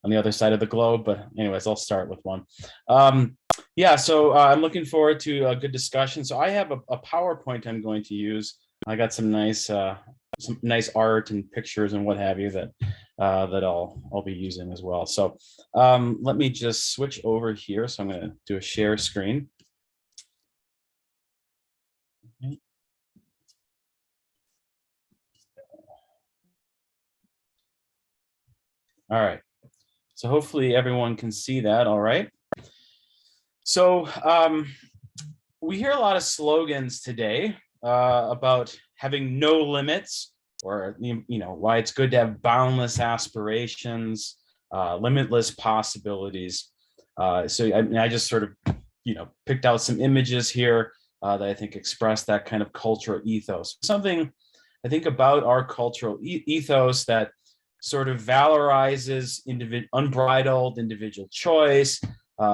on the other side of the globe. But anyways, I'll start with one. Yeah, so I'm looking forward to a good discussion. So I have a PowerPoint I'm going to use. I got some nice art and pictures and what have you that I'll be using as well. So let me just switch over here. So I'm going to do a share screen. All right. So hopefully everyone can see that. All right. So we hear a lot of slogans today about having no limits, or why it's good to have boundless aspirations, limitless possibilities. So I just sort of picked out some images here that I think express that kind of cultural ethos. Something I think about our cultural ethos that sort of valorizes unbridled individual choice,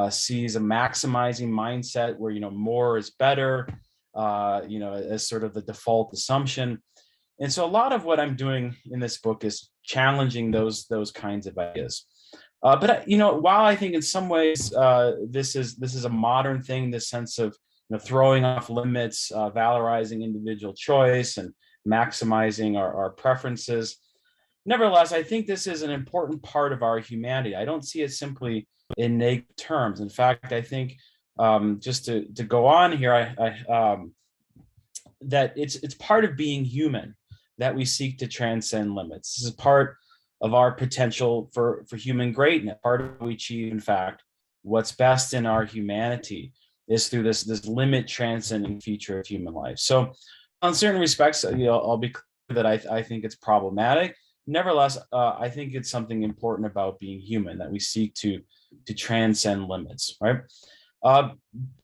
sees a maximizing mindset where more is better, as sort of the default assumption. And so a lot of what I'm doing in this book is challenging those kinds of ideas. But while I think in some ways this is a modern thing, this sense of throwing off limits, valorizing individual choice, and maximizing our preferences. Nevertheless, I think this is an important part of our humanity. I don't see it simply in negative terms. In fact, I think just to go on here, that it's part of being human that we seek to transcend limits. This is part of our potential for human greatness. Part of what we achieve, in fact, what's best in our humanity is through this limit transcending feature of human life. So, on certain respects, I'll be clear that I think it's problematic. Nevertheless, I think it's something important about being human, that we seek to transcend limits, right? But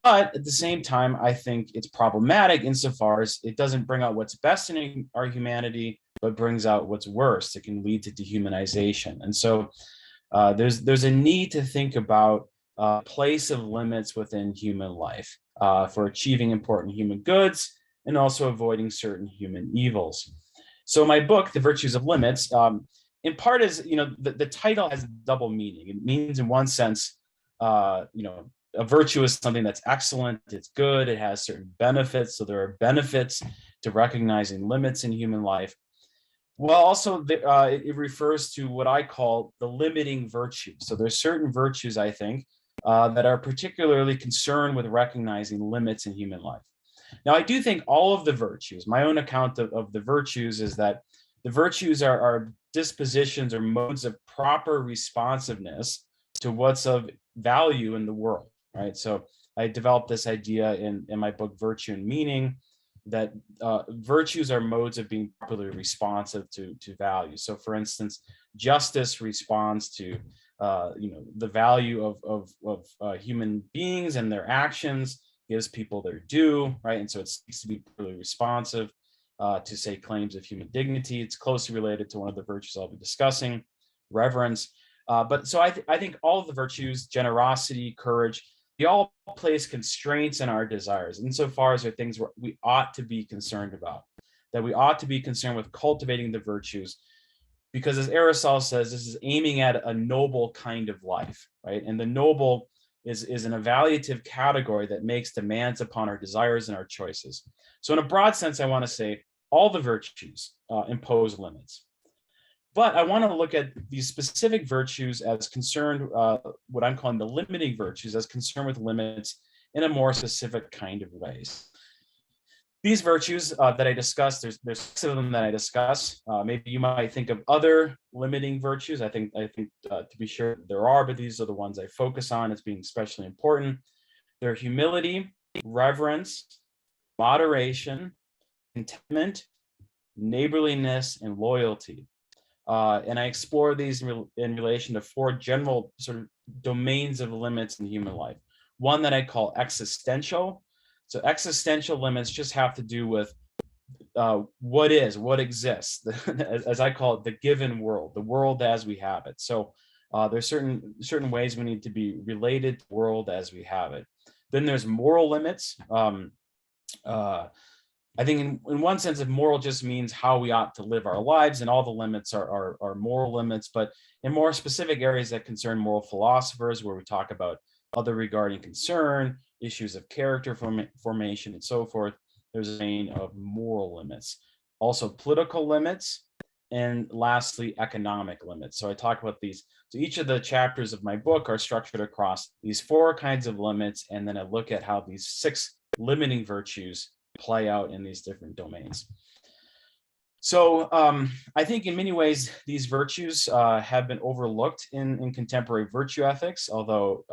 at the same time, I think it's problematic insofar as it doesn't bring out what's best in our humanity, but brings out what's worst. It can lead to dehumanization. And so there's a need to think about place of limits within human life for achieving important human goods and also avoiding certain human evils. So my book, The Virtues of Limits, in part is, the title has double meaning. It means in one sense, a virtue is something that's excellent, it's good, it has certain benefits. So there are benefits to recognizing limits in human life. Well, also it refers to what I call the limiting virtues. So there's certain virtues, I think, that are particularly concerned with recognizing limits in human life. Now, I do think all of the virtues, my own account of the virtues is that the virtues are dispositions or modes of proper responsiveness to what's of value in the world, right? So I developed this idea in my book, Virtue and Meaning, that virtues are modes of being properly responsive to value. So for instance, justice responds to the value of human beings and their actions, gives people their due, right? And so it seeks to be properly responsive to, say, claims of human dignity. It's closely related to one of the virtues I'll be discussing, reverence. But so I think all of the virtues, generosity, courage, they all place constraints in our desires, insofar as they're things we ought to be concerned about, that we ought to be concerned with cultivating the virtues, because as Aristotle says, this is aiming at a noble kind of life, right? And the noble is an evaluative category that makes demands upon our desires and our choices. So in a broad sense, I want to say all the virtues impose limits. But I want to look at these specific virtues as concerned, what I'm calling the limiting virtues, as concerned with limits in a more specific kind of ways. These virtues that I discuss, there's 6 of them that I discuss. Maybe you might think of other limiting virtues. I think to be sure there are, but these are the ones I focus on as being especially important. They're humility, reverence, moderation, contentment, neighborliness, and loyalty. And I explore these in relation to 4 general sort of domains of limits in human life. One that I call existential. So existential limits just have to do with what exists, as I call it, the given world, the world as we have it. So there's certain ways we need to be related to the world as we have it. Then there's moral limits. I think in one sense, if moral just means how we ought to live our lives, and all the limits are moral limits, but in more specific areas that concern moral philosophers, where we talk about other regarding concern, issues of character formation, and so forth, there's a vein of moral limits. Also political limits, and lastly, economic limits. So I talk about these. So each of the chapters of my book are structured across these four kinds of limits, and then I look at how these six limiting virtues play out in these different domains. So I think in many ways, these virtues have been overlooked in contemporary virtue ethics, although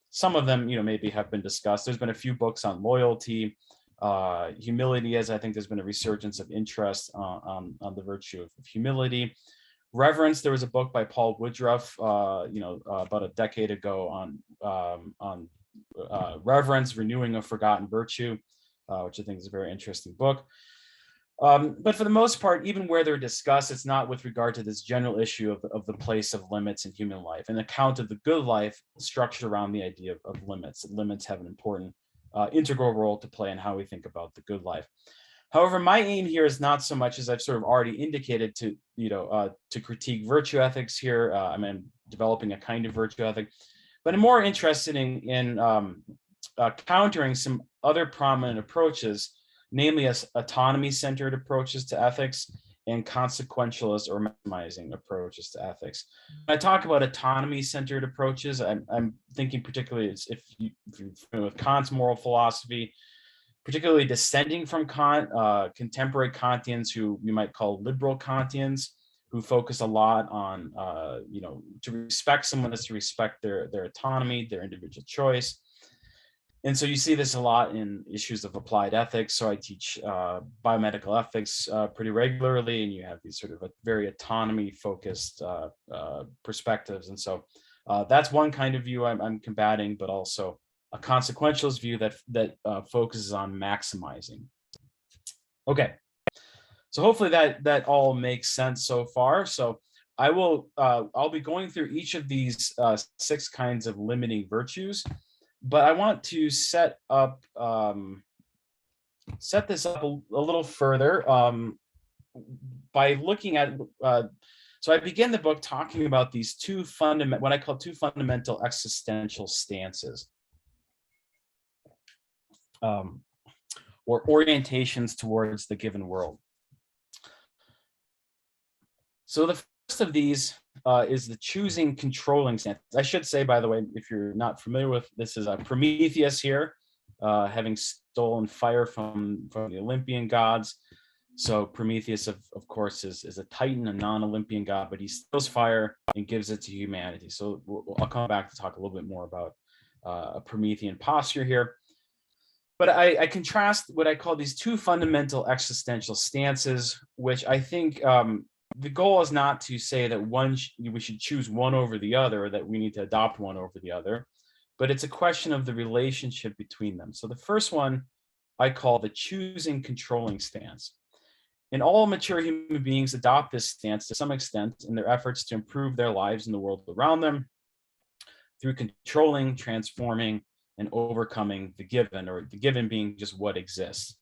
some of them, maybe have been discussed. There's been a few books on loyalty, humility, as I think there's been a resurgence of interest on the virtue of humility. Reverence, there was a book by Paul Woodruff, about a decade ago on reverence, renewing a forgotten virtue, which I think is a very interesting book. But for the most part, even where they're discussed, it's not with regard to this general issue of the place of limits in human life. An account of the good life structured around the idea of limits. Limits have an important integral role to play in how we think about the good life. However, my aim here is not so much, as I've sort of already indicated, to critique virtue ethics here. I'm developing a kind of virtue ethic, but I'm more interested in countering some other prominent approaches, namely as autonomy-centered approaches to ethics and consequentialist or maximizing approaches to ethics. When I talk about autonomy-centered approaches, I'm thinking particularly if you're familiar with Kant's moral philosophy, particularly descending from Kant, contemporary Kantians who we might call liberal Kantians, who focus a lot on, to respect someone is to respect their autonomy, their individual choice. And so you see this a lot in issues of applied ethics. So I teach biomedical ethics pretty regularly, and you have these sort of very autonomy-focused perspectives. And so that's one kind of view I'm combating, but also a consequentialist view that focuses on maximizing. Okay, so hopefully that all makes sense so far. So I'll be going through each of these six kinds of limiting virtues. But I want to set this up a little further by looking at. So I begin the book talking about these what I call two fundamental existential stances, or orientations towards the given world. So the first of these is the choosing controlling stance. I should say, by the way, if you're not familiar with this, is Prometheus here, having stolen fire from the Olympian gods. So Prometheus, of course, is a Titan, a non-Olympian god, but he steals fire and gives it to humanity. So I'll come back to talk a little bit more about a Promethean posture here. But I contrast what I call these two fundamental existential stances, which I think the goal is not to say that we should choose one over the other, or that we need to adopt one over the other, but it's a question of the relationship between them. So the first one I call the choosing controlling stance. And all mature human beings adopt this stance to some extent in their efforts to improve their lives in the world around them through controlling, transforming, and overcoming the given, or the given being just what exists.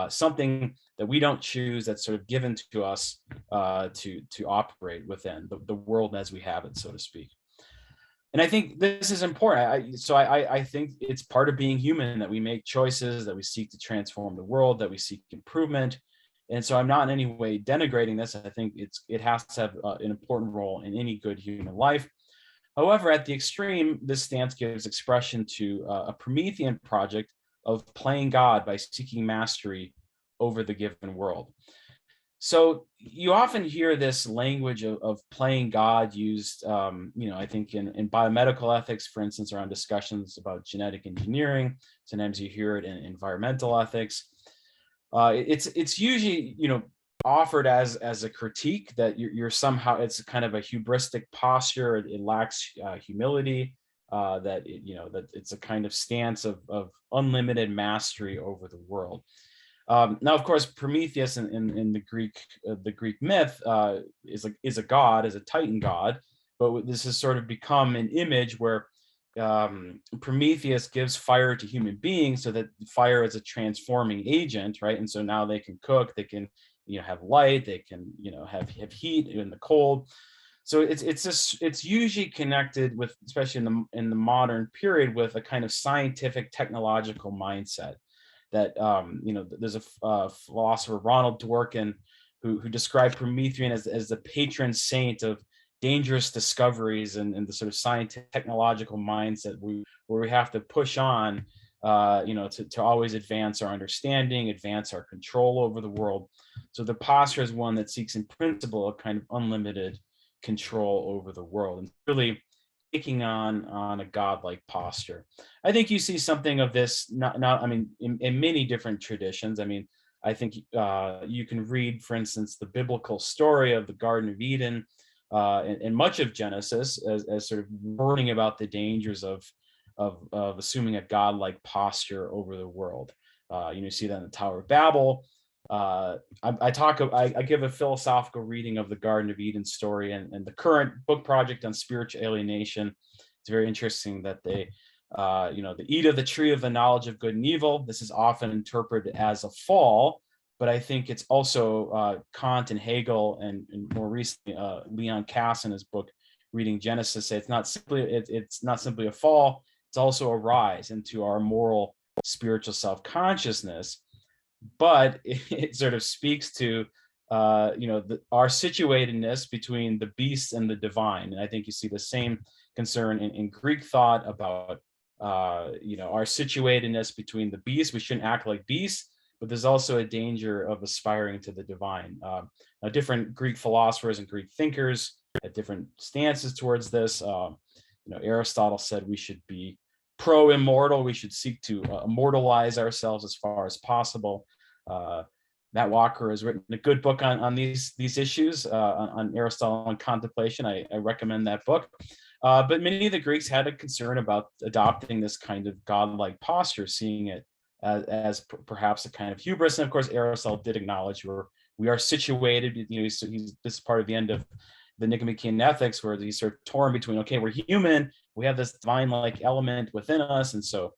Something that we don't choose, that's sort of given to us to operate within the world as we have it, so to speak. And I think this is important. I think it's part of being human that we make choices, that we seek to transform the world, that we seek improvement. And so I'm not in any way denigrating this. I think it has to have an important role in any good human life. However, at the extreme, this stance gives expression to a Promethean project of playing God by seeking mastery over the given world. So you often hear this language of playing God used, I think in biomedical ethics, for instance, around discussions about genetic engineering. Sometimes you hear it in environmental ethics. It's usually, offered as a critique that you're somehow, it's kind of a hubristic posture. It lacks humility. That it's a kind of stance of unlimited mastery over the world. Now, of course, Prometheus in the Greek myth is a god, is a Titan god, but this has sort of become an image where Prometheus gives fire to human beings so that fire is a transforming agent, right? And so now they can cook, they can, have light, they can, have heat in the cold. So it's usually connected with, especially in the modern period, with a kind of scientific technological mindset. That there's a philosopher, Ronald Dworkin, who described Promethean as the patron saint of dangerous discoveries and the sort of scientific technological mindset where we have to push on, to always advance our understanding, advance our control over the world. So the posture is one that seeks in principle a kind of unlimited control over the world, and really taking on a godlike posture. I think you see something of this, in many different traditions. I mean, I think you can read, for instance, the biblical story of the Garden of Eden, and much of Genesis as sort of warning about the dangers of assuming a godlike posture over the world. You see that in the Tower of Babel. I give a philosophical reading of the Garden of Eden story and the current book project on spiritual alienation. It's very interesting that they, they eat of the tree of the knowledge of good and evil. This is often interpreted as a fall, but I think it's also Kant and Hegel and more recently Leon Kass in his book Reading Genesis say it's not simply a fall. It's also a rise into our moral spiritual self-consciousness. But it sort of speaks to our situatedness between the beast and the divine. And I think you see the same concern in Greek thought about our situatedness between the beast. We shouldn't act like beasts, but there's also a danger of aspiring to the divine. Different Greek philosophers and Greek thinkers had different stances towards this. Aristotle said we should be pro-immortal. We should seek to immortalize ourselves as far as possible. Matt Walker has written a good book on these issues, on Aristotle and contemplation. I recommend that book. But many of the Greeks had a concern about adopting this kind of godlike posture, seeing it as perhaps a kind of hubris. And of course, Aristotle did acknowledge we are situated. This is part of the end of the Nicomachean Ethics, where he's sort of torn between, okay, we're human, we have this divine-like element within us, and so,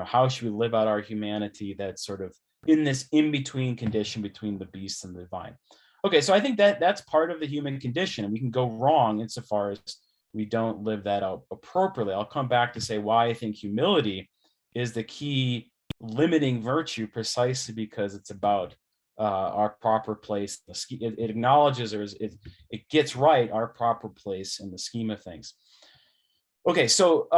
how should we live out our humanity that's sort of in this in-between condition between the beast and the divine? Okay, so I think that's part of the human condition, and we can go wrong insofar as we don't live that out appropriately. I'll come back to say why I think humility is the key limiting virtue, precisely because it's about our proper place. It acknowledges, or it gets right our proper place in the scheme of things. Okay, so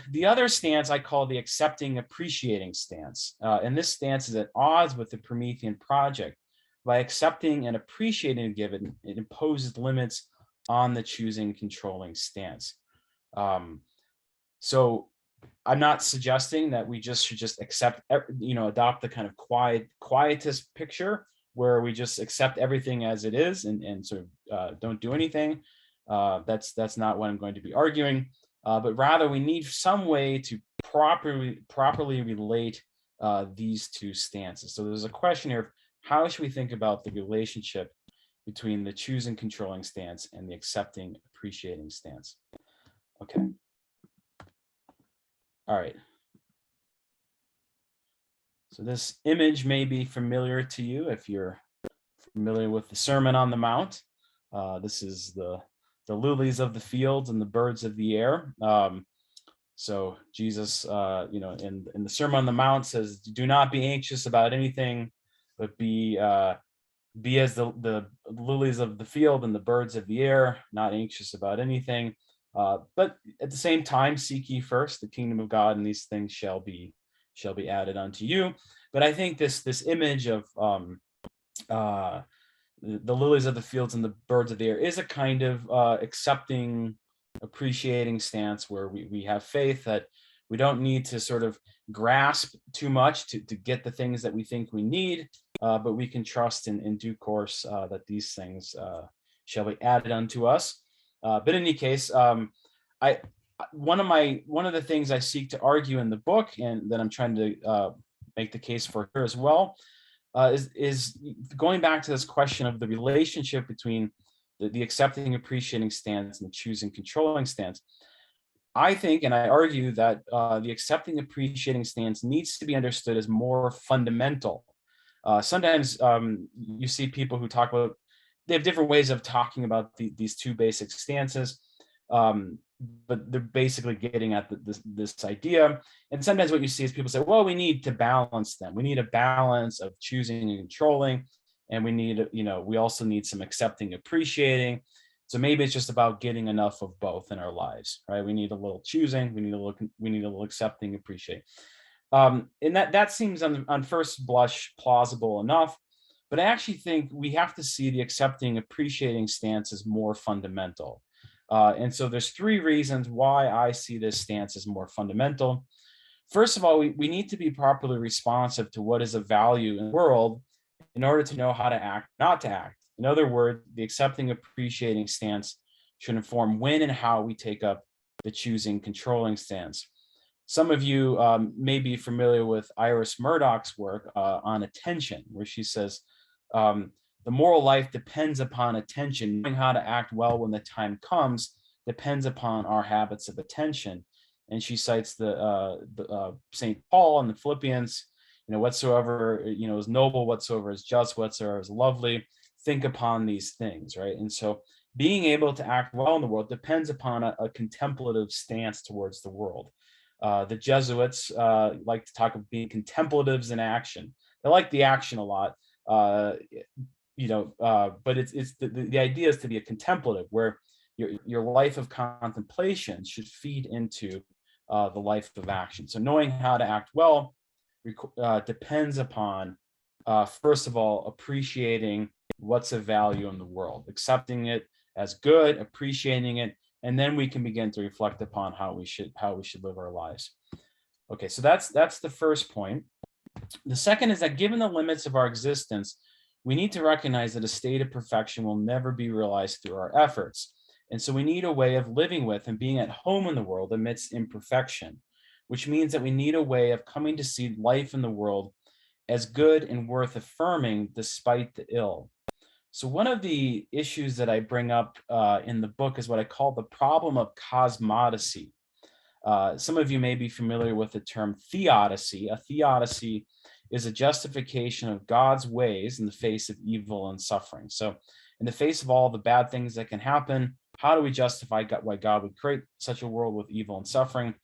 the other stance I call the accepting, appreciating stance. And this stance is at odds with the Promethean project. By accepting and appreciating a given, it imposes limits on the choosing, controlling stance. So I'm not suggesting that we should accept, adopt the kind of quietist picture where we just accept everything as it is and sort of don't do anything. That's not what I'm going to be arguing. But rather, we need some way to properly relate these two stances. So there's a question here of how should we think about the relationship between the choosing, controlling stance and the accepting, appreciating stance? Okay. All right. So this image may be familiar to you if you're familiar with the Sermon on the Mount. This is the lilies of the fields and the birds of the air. So Jesus, in the Sermon on the Mount says, "Do not be anxious about anything, but be as the lilies of the field and the birds of the air, not anxious about anything. But at the same time, seek ye first the kingdom of God, and these things shall be added unto you." But I think this image of the lilies of the fields and the birds of the air is a kind of accepting, appreciating stance where we have faith that we don't need to sort of grasp too much to get the things that we think we need, but we can trust in due course that these things shall be added unto us. But in any case, one of the things I seek to argue in the book, and that I'm trying to make the case for here as well, is going back to this question of the relationship between the accepting, appreciating stance and the choosing, controlling stance. I think, and I argue that the accepting, appreciating stance needs to be understood as more fundamental. Sometimes you see people who talk about, they have different ways of talking about these two basic stances, um, but they're basically getting at this idea. And sometimes what you see is people say, well, we need to balance them. We need a balance of choosing and controlling. And we need, we also need some accepting, appreciating. So maybe it's just about getting enough of both in our lives, right? We need a little choosing, we need a little accepting, appreciating. And that seems on first blush plausible enough, but I actually think we have to see the accepting, appreciating stance as more fundamental. And so there's three reasons why I see this stance as more fundamental. First of all, we need to be properly responsive to what is of value in the world in order to know how to act, not to act. In other words, the accepting, appreciating stance should inform when and how we take up the choosing, controlling stance. Some of you may be familiar with Iris Murdoch's work on attention, where she says, the moral life depends upon attention. Knowing how to act well when the time comes depends upon our habits of attention. And she cites the St. Paul in the Philippians, whatsoever, is noble, whatsoever is just, whatsoever is lovely, think upon these things, right? And so being able to act well in the world depends upon a contemplative stance towards the world. The Jesuits like to talk of being contemplatives in action. They like the action a lot, but it's the idea is to be a contemplative, where your life of contemplation should feed into the life of action. So knowing how to act well depends upon, first of all, appreciating what's of value in the world, accepting it as good, appreciating it, and then we can begin to reflect upon how we should live our lives. Okay, so that's the first point. The second is that given the limits of our existence, we need to recognize that a state of perfection will never be realized through our efforts. And so we need a way of living with and being at home in the world amidst imperfection, which means that we need a way of coming to see life in the world as good and worth affirming despite the ill. So one of the issues that I bring up in the book is what I call the problem of cosmodicy. Some of you may be familiar with the term theodicy. A theodicy is a justification of God's ways in the face of evil and suffering. So in the face of all the bad things that can happen, how do we justify why God would create such a world with evil and suffering?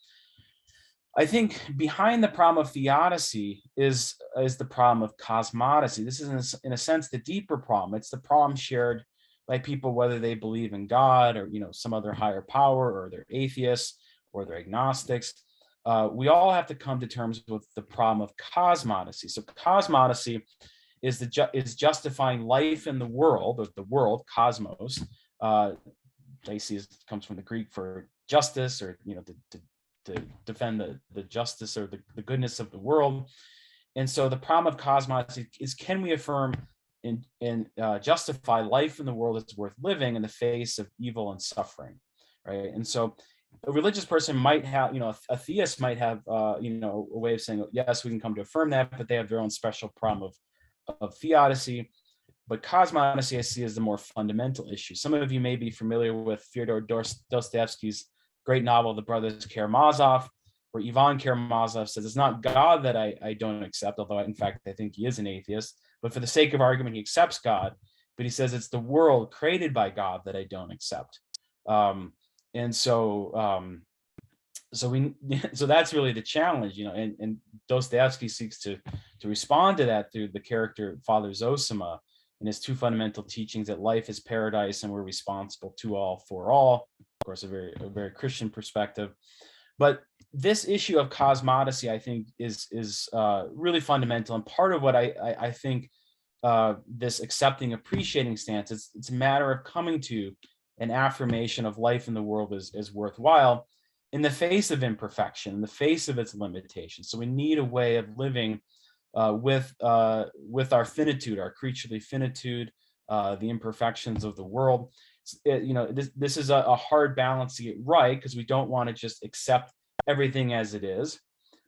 I think behind the problem of theodicy is the problem of cosmodicy. This is, in a sense, the deeper problem. It's the problem shared by people, whether they believe in God or some other higher power, or they're atheists, or they're agnostics. We all have to come to terms with the problem of cosmodicy. So cosmodicy is justifying life in the world, or the world, cosmos. Dicey comes from the Greek for justice, or to defend the justice or the goodness of the world. And so the problem of cosmos is, can we affirm and justify life in the world that's worth living in the face of evil and suffering, right? And so a religious person might have, a theist might have, a way of saying, yes, we can come to affirm that, but they have their own special problem of theodicy. But cosmodicy I see as the more fundamental issue. Some of you may be familiar with Fyodor Dostoevsky's great novel, The Brothers Karamazov, where Ivan Karamazov says, it's not God that I don't accept, although in fact I think he is an atheist, but for the sake of argument, he accepts God, but he says it's the world created by God that I don't accept. So that's really the challenge, and Dostoevsky seeks to respond to that through the character Father Zosima and his two fundamental teachings, that life is paradise and we're responsible to all for all. Of course, a very Christian perspective. But this issue of cosmodicy, I think, is really fundamental, and part of what I think this accepting, appreciating stance, it's a matter of coming to an affirmation of life in the world is worthwhile in the face of imperfection, in the face of its limitations. So we need a way of living with our finitude, our creaturely finitude, the imperfections of the world. This is a hard balance to get right, because we don't want to just accept everything as it is,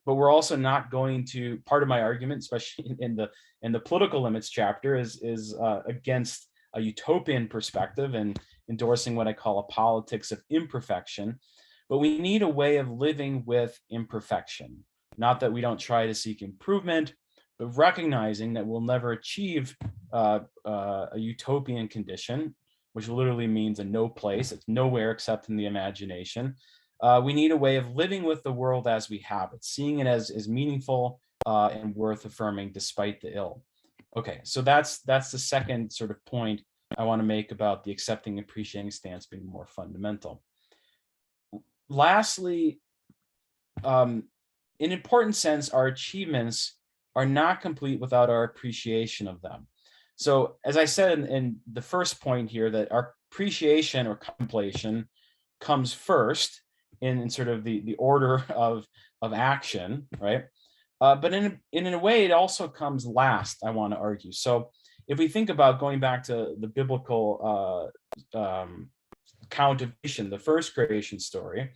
but we're also not going to. Part of my argument, especially in the political limits chapter, is against a utopian perspective and endorsing what I call a politics of imperfection. but we need a way of living with imperfection. Not that we don't try to seek improvement, but recognizing that we'll never achieve a utopian condition, which literally means a no place. It's nowhere except in the imagination. We need a way of living with the world as we have it, seeing it as meaningful and worth affirming despite the ill. Okay, so that's the second sort of point I want to make about the accepting and appreciating stance being more fundamental. Lastly, in an important sense, our achievements are not complete without our appreciation of them. So as I said in the first point here, that our appreciation or contemplation comes first in sort of the order of action, right? But in a way, it also comes last, I want to argue. So if we think about going back to the biblical account of creation, the first creation story,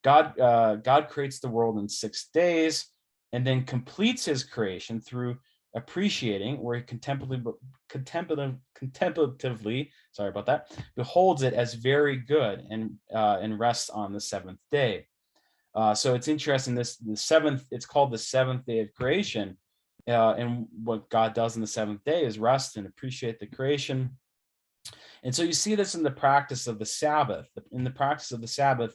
God creates the world in 6 days and then completes his creation through appreciating, where he contemplatively, sorry about that, beholds it as very good and rests on the seventh day. So it's interesting, it's called the seventh day of creation. And what God does in the seventh day is rest and appreciate the creation. And so you see this in the practice of the Sabbath. In the practice of the Sabbath,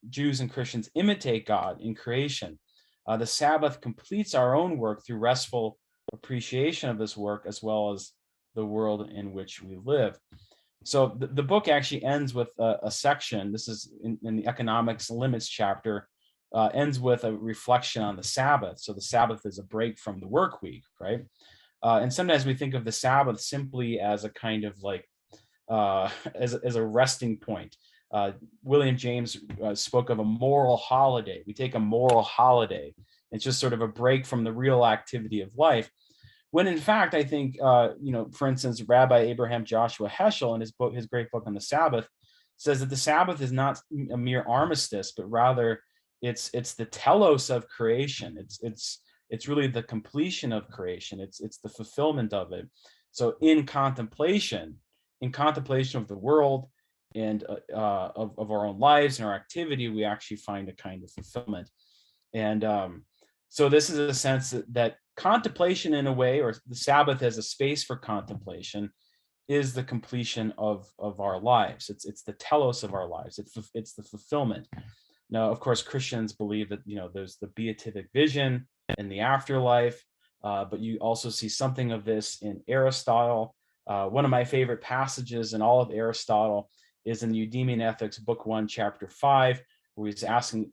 Jews and Christians imitate God in creation. The Sabbath completes our own work through restful appreciation of this work, as well as the world in which we live. So the book actually ends with a section. This is in the economics limits chapter, ends with a reflection on the Sabbath. So the Sabbath is a break from the work week, right? And sometimes we think of the Sabbath simply as a kind of like, as a resting point. William James spoke of a moral holiday. We take a moral holiday. It's just sort of a break from the real activity of life. When in fact, I think, for instance, Rabbi Abraham Joshua Heschel in his great book on the Sabbath says that the Sabbath is not a mere armistice, but rather it's the telos of creation. It's really the completion of creation. It's the fulfillment of it. So in contemplation of the world and of our own lives and our activity, we actually find a kind of fulfillment. And so this is a sense that contemplation, in a way, or the Sabbath as a space for contemplation, is the completion of our lives. It's the telos of our lives. It's the fulfillment. Now, of course, Christians believe that there's the beatific vision and the afterlife, but you also see something of this in Aristotle. One of my favorite passages in all of Aristotle is in the Eudemian Ethics, Book 1, Chapter 5, where he's asking,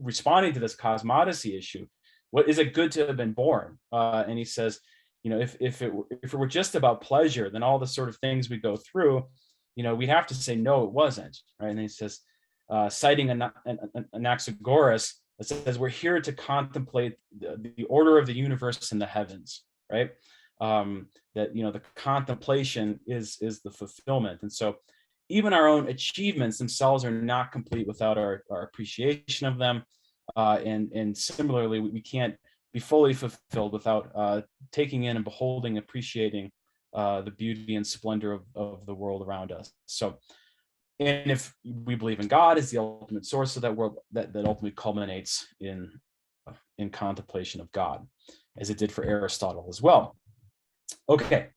responding to this cosmodicy issue, what is it good to have been born? And he says, if it were just about pleasure, then all the sort of things we go through, we'd have to say, no, it wasn't, right? And he says, citing Anaxagoras, it says, we're here to contemplate the order of the universe in the heavens, right? That, the contemplation is the fulfillment. And so even our own achievements themselves are not complete without our appreciation of them. And similarly, we can't be fully fulfilled without taking in and beholding, appreciating the beauty and splendor of the world around us. So, and if we believe in God as the ultimate source of that world, that ultimately culminates in contemplation of God, as it did for Aristotle as well. Okay,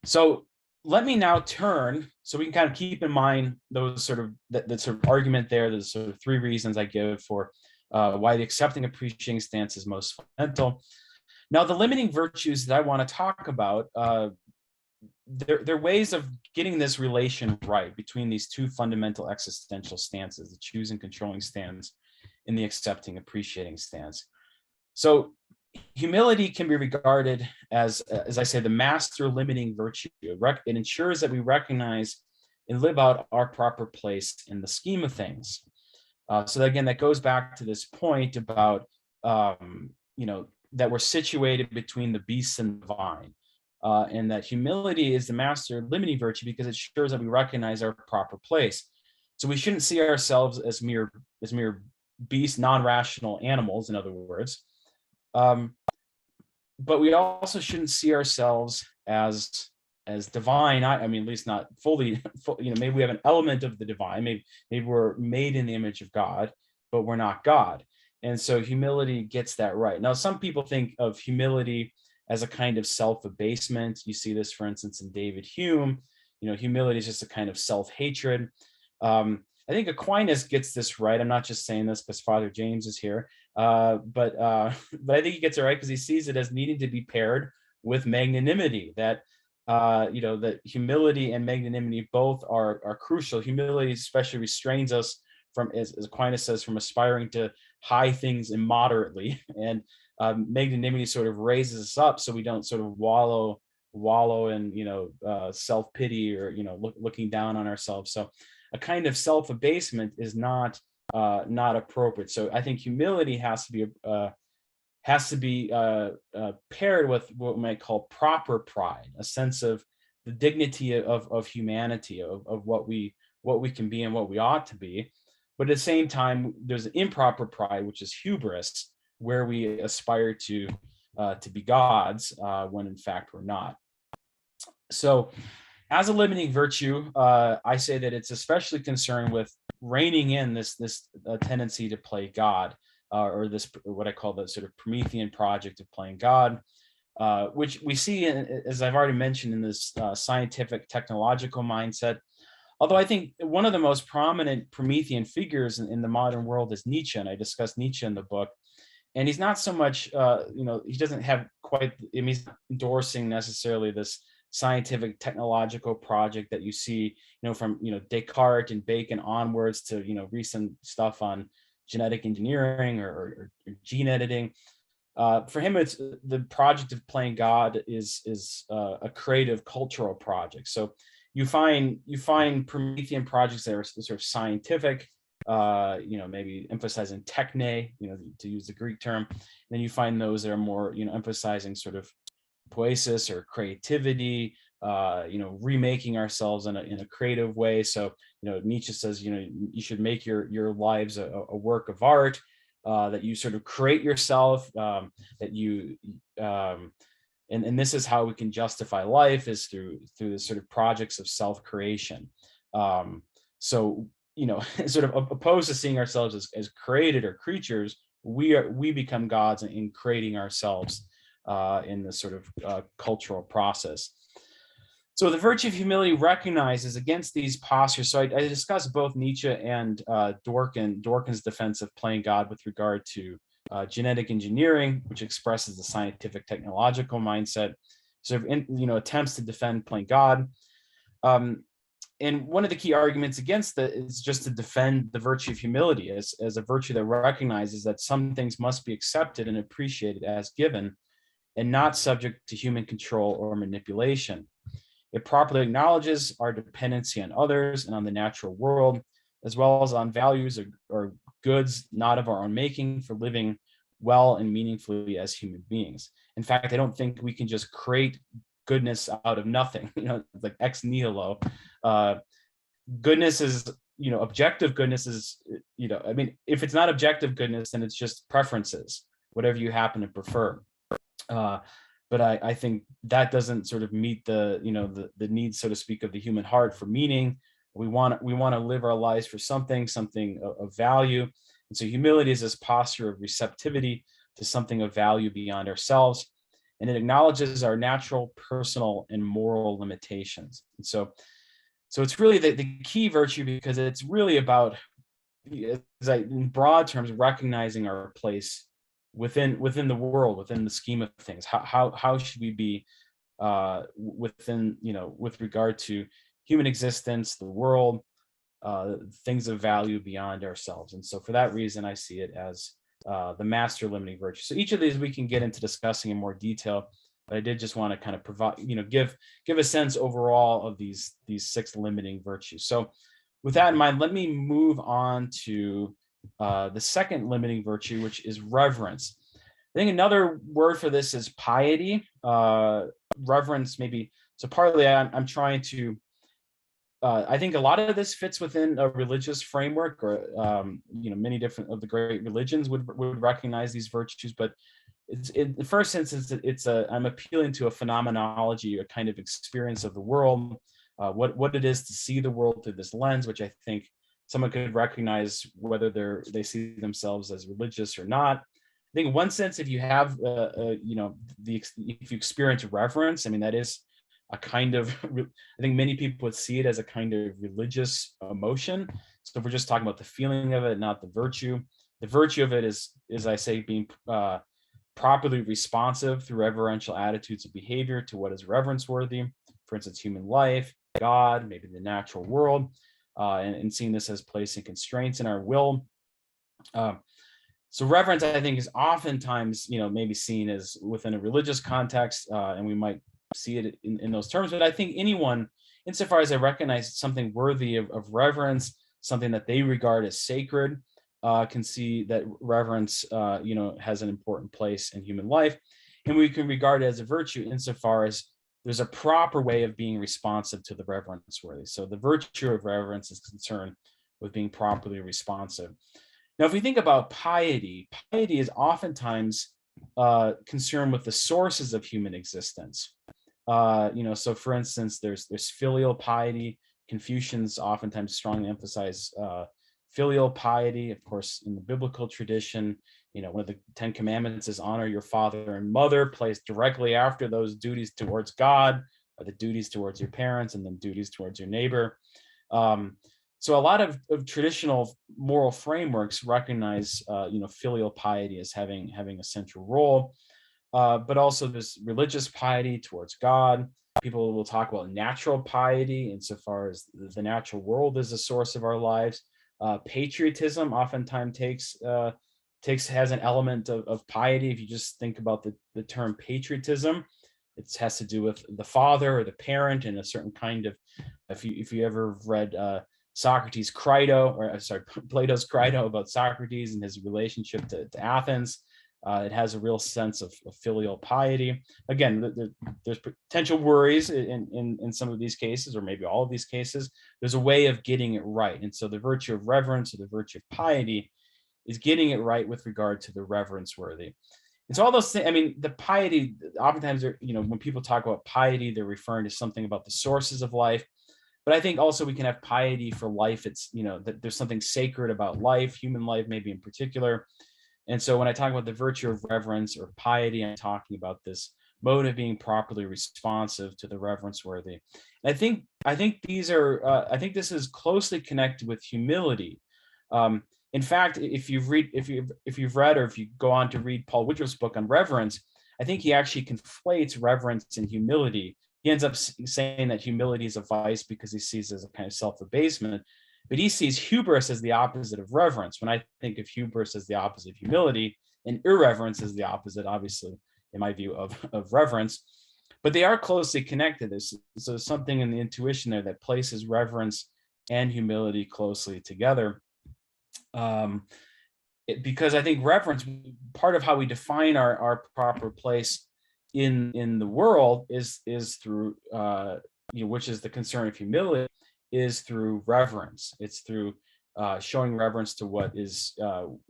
so let me now turn, so we can kind of keep in mind those sort of that sort of argument there. There's sort of three reasons I give for why the accepting appreciating stance is most fundamental. Now, the limiting virtues that I want to talk about, they're ways of getting this relation right between these two fundamental existential stances, the choosing controlling stance and the accepting appreciating stance. So humility can be regarded as I say, the master limiting virtue. It ensures that we recognize and live out our proper place in the scheme of things. So again, that goes back to this point about, that we're situated between the beast and the divine. And that humility is the master limiting virtue because it ensures that we recognize our proper place. So we shouldn't see ourselves as mere beast, non-rational animals, in other words. But we also shouldn't see ourselves as divine. I mean, at least not fully, maybe we have an element of the divine. Maybe we're made in the image of God, but we're not God. And so humility gets that right. Now, some people think of humility as a kind of self-abasement. You see this, for instance, in David Hume. Humility is just a kind of self-hatred. I think Aquinas gets this right. I'm not just saying this because Father James is here, but I think he gets it right because he sees it as needing to be paired with magnanimity. That that humility and magnanimity both are crucial. Humility especially restrains us from, as Aquinas says, from aspiring to high things immoderately, and magnanimity sort of raises us up so we don't sort of wallow in self-pity or looking down on ourselves. So a kind of self-abasement is not appropriate. So I think humility has to be paired with what we might call proper pride, a sense of the dignity of humanity, of what we can be and what we ought to be. But at the same time, there's improper pride, which is hubris, where we aspire to be gods when in fact we're not. So as a limiting virtue, I say that it's especially concerned with reining in this tendency to play God, or this, what I call the sort of Promethean project of playing God, which we see, as I've already mentioned, in this scientific technological mindset. Although I think one of the most prominent Promethean figures in the modern world is Nietzsche, and I discuss Nietzsche in the book. And he's not so much, he doesn't have quite, he's not endorsing necessarily this scientific technological project that you see, from, Descartes and Bacon onwards to, recent stuff on genetic engineering or gene editing. For him, it's the project of playing God is a creative cultural project. So you find Promethean projects that are sort of scientific, maybe emphasizing techne, to use the Greek term. And then you find those that are more, emphasizing sort of poiesis or creativity, remaking ourselves in a creative way. So, Nietzsche says, you should make your lives a work of art, that you sort of create yourself, that you, and this is how we can justify life, is through the sort of projects of self-creation. So, sort of opposed to seeing ourselves as created or creatures, we become gods in creating ourselves in this sort of cultural process. So the virtue of humility recognizes against these postures. So I discussed both Nietzsche and Dworkin's defense of playing God with regard to genetic engineering, which expresses the scientific technological mindset, sort of attempts to defend playing God. And one of the key arguments against that is just to defend the virtue of humility as a virtue that recognizes that some things must be accepted and appreciated as given and not subject to human control or manipulation. It properly acknowledges our dependency on others and on the natural world, as well as on values or goods not of our own making for living well and meaningfully as human beings. In fact, I don't think we can just create goodness out of nothing, like ex nihilo. Goodness is, objective goodness is, if it's not objective goodness, then it's just preferences, whatever you happen to prefer. But I think that doesn't sort of meet the needs, so to speak, of the human heart for meaning. We want to live our lives for something of value. And so humility is this posture of receptivity to something of value beyond ourselves. And it acknowledges our natural, personal, and moral limitations. And so it's really the key virtue, because it's really about, in broad terms, recognizing our place within the world, within the scheme of things. How should we be within, with regard to human existence, the world, things of value beyond ourselves. And so for that reason, I see it as the master limiting virtue. So each of these we can get into discussing in more detail, but I did just want to kind of provide, give a sense overall of these 6 limiting virtues. So with that in mind, let me move on to the second limiting virtue, which is reverence. I think another word for this is piety. Reverence, maybe. So partly I'm trying to I think a lot of this fits within a religious framework, or many different of the great religions would recognize these virtues. But it's, in the first instance, I'm appealing to a phenomenology, a kind of experience of the world, what it is to see the world through this lens, which I think someone could recognize whether they see themselves as religious or not. I think in one sense, if you have, if you experience reverence, I mean, that is a kind of, I think many people would see it as a kind of religious emotion. So if we're just talking about the feeling of it, not the virtue of it is I say, being properly responsive through reverential attitudes and behavior to what is reverence worthy. For instance, human life, God, maybe the natural world, and seeing this as placing constraints in our will. So reverence, I think, is oftentimes, maybe seen as within a religious context, and we might see it in those terms. But I think anyone, insofar as I recognize something worthy of reverence, something that they regard as sacred, can see that reverence, has an important place in human life. And we can regard it as a virtue insofar as there's a proper way of being responsive to the reverence worthy. So the virtue of reverence is concerned with being properly responsive. Now, if we think about piety is oftentimes concerned with the sources of human existence. So for instance, there's filial piety. Confucians oftentimes strongly emphasize filial piety. Of course, in the biblical tradition, one of the 10 Commandments is honor your father and mother, placed directly after those duties towards God, or the duties towards your parents, and then duties towards your neighbor. So a lot of traditional moral frameworks recognize, filial piety as having a central role, but also this religious piety towards God. People will talk about natural piety insofar as the natural world is the source of our lives. Patriotism oftentimes has an element of piety. If you just think about the term patriotism, it has to do with the father or the parent and a certain kind of, if you ever read Socrates' Plato's Crito about Socrates and his relationship to Athens, it has a real sense of filial piety. Again, there's potential worries in some of these cases, or maybe all of these cases. There's a way of getting it right. And so the virtue of reverence, or the virtue of piety, is getting it right with regard to the reverence worthy. And so all those things, I mean, the piety, oftentimes, when people talk about piety, they're referring to something about the sources of life. But I think also we can have piety for life. It's, that there's something sacred about life, human life, maybe in particular. And so when I talk about the virtue of reverence or piety, I'm talking about this mode of being properly responsive to the reverence worthy. And I think these are, I think this is closely connected with humility. In fact, if you've read, or if you go on to read Paul Woodruff's book on reverence, I think he actually conflates reverence and humility. He ends up saying that humility is a vice because he sees it as a kind of self-abasement, but he sees hubris as the opposite of reverence. When I think of hubris as the opposite of humility, and irreverence is the opposite, obviously, in my view, of reverence. But they are closely connected. So something in the intuition there that places reverence and humility closely together. Because I think reverence, part of how we define our proper place in the world is through, which is the concern of humility, is through reverence. It's through showing reverence to what is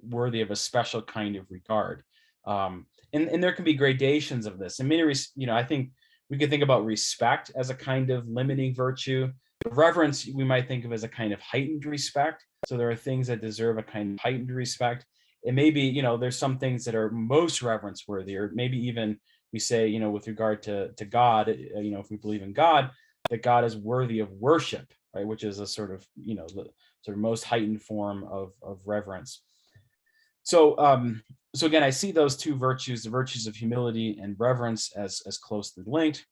worthy of a special kind of regard. And there can be gradations of this. And I think we could think about respect as a kind of limiting virtue. Reverence, we might think of as a kind of heightened respect. So there are things that deserve a kind of heightened respect. And maybe, there's some things that are most reverence worthy, or maybe even we say, with regard to God, if we believe in God, that God is worthy of worship, right? Which is a sort of, the sort of most heightened form of reverence. So again, I see those two virtues, the virtues of humility and reverence, as closely linked.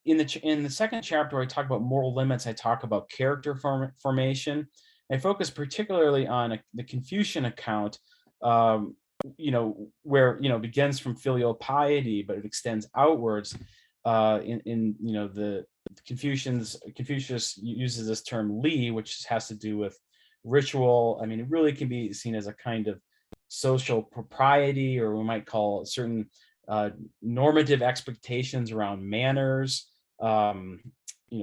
In the second chapter, I talk about moral limits. I talk about character formation. I focus particularly on the Confucian account, where begins from filial piety, but it extends outwards. The Confucius uses this term li, which has to do with ritual. I mean, it really can be seen as a kind of social propriety, or we might call certain normative expectations around manners.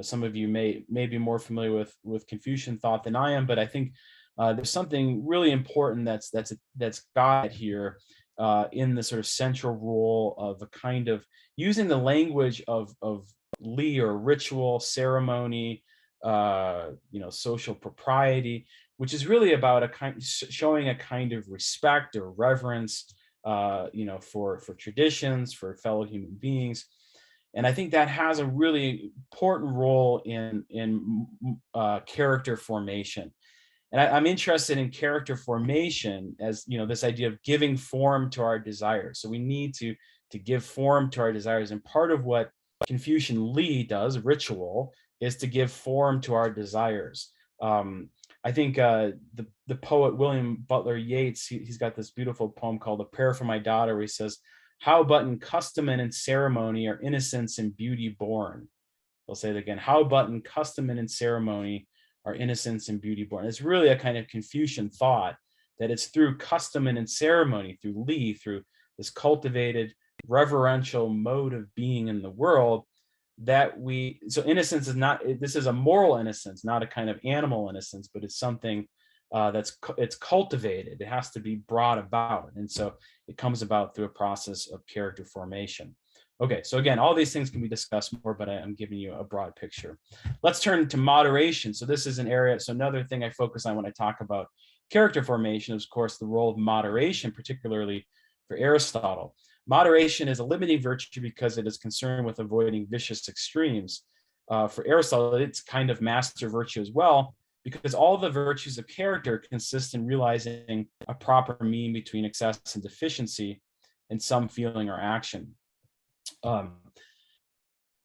some of you may be more familiar with Confucian thought than I am, but I think there's something really important that's got here in the sort of central role of a kind of using the language of li, or ritual, ceremony, social propriety, which is really about showing a kind of respect or reverence, for traditions, for fellow human beings. And I think that has a really important role in character formation. And I'm interested in character formation as, this idea of giving form to our desires. So we need to give form to our desires. And part of what Confucian Li does, ritual, is to give form to our desires. I think the poet William Butler Yeats, he's got this beautiful poem called A Prayer for My Daughter, where he says, "How but in custom and in ceremony are innocence and beauty born." I'll say it again. How but in custom and in ceremony are innocence and beauty born. It's really a kind of Confucian thought that it's through custom and in ceremony, through Li, through this cultivated reverential mode of being in the world, that so innocence is not, this is a moral innocence, not a kind of animal innocence, but it's something it's cultivated. It has to be brought about. And so it comes about through a process of character formation. Okay, so again, all these things can be discussed more, but I'm giving you a broad picture. Let's turn to moderation. So this is an area, so another thing I focus on when I talk about character formation is, of course, the role of moderation, particularly for Aristotle. Moderation is a limiting virtue because it is concerned with avoiding vicious extremes. For Aristotle, it's kind of master virtue as well, because all the virtues of character consist in realizing a proper mean between excess and deficiency in some feeling or action. One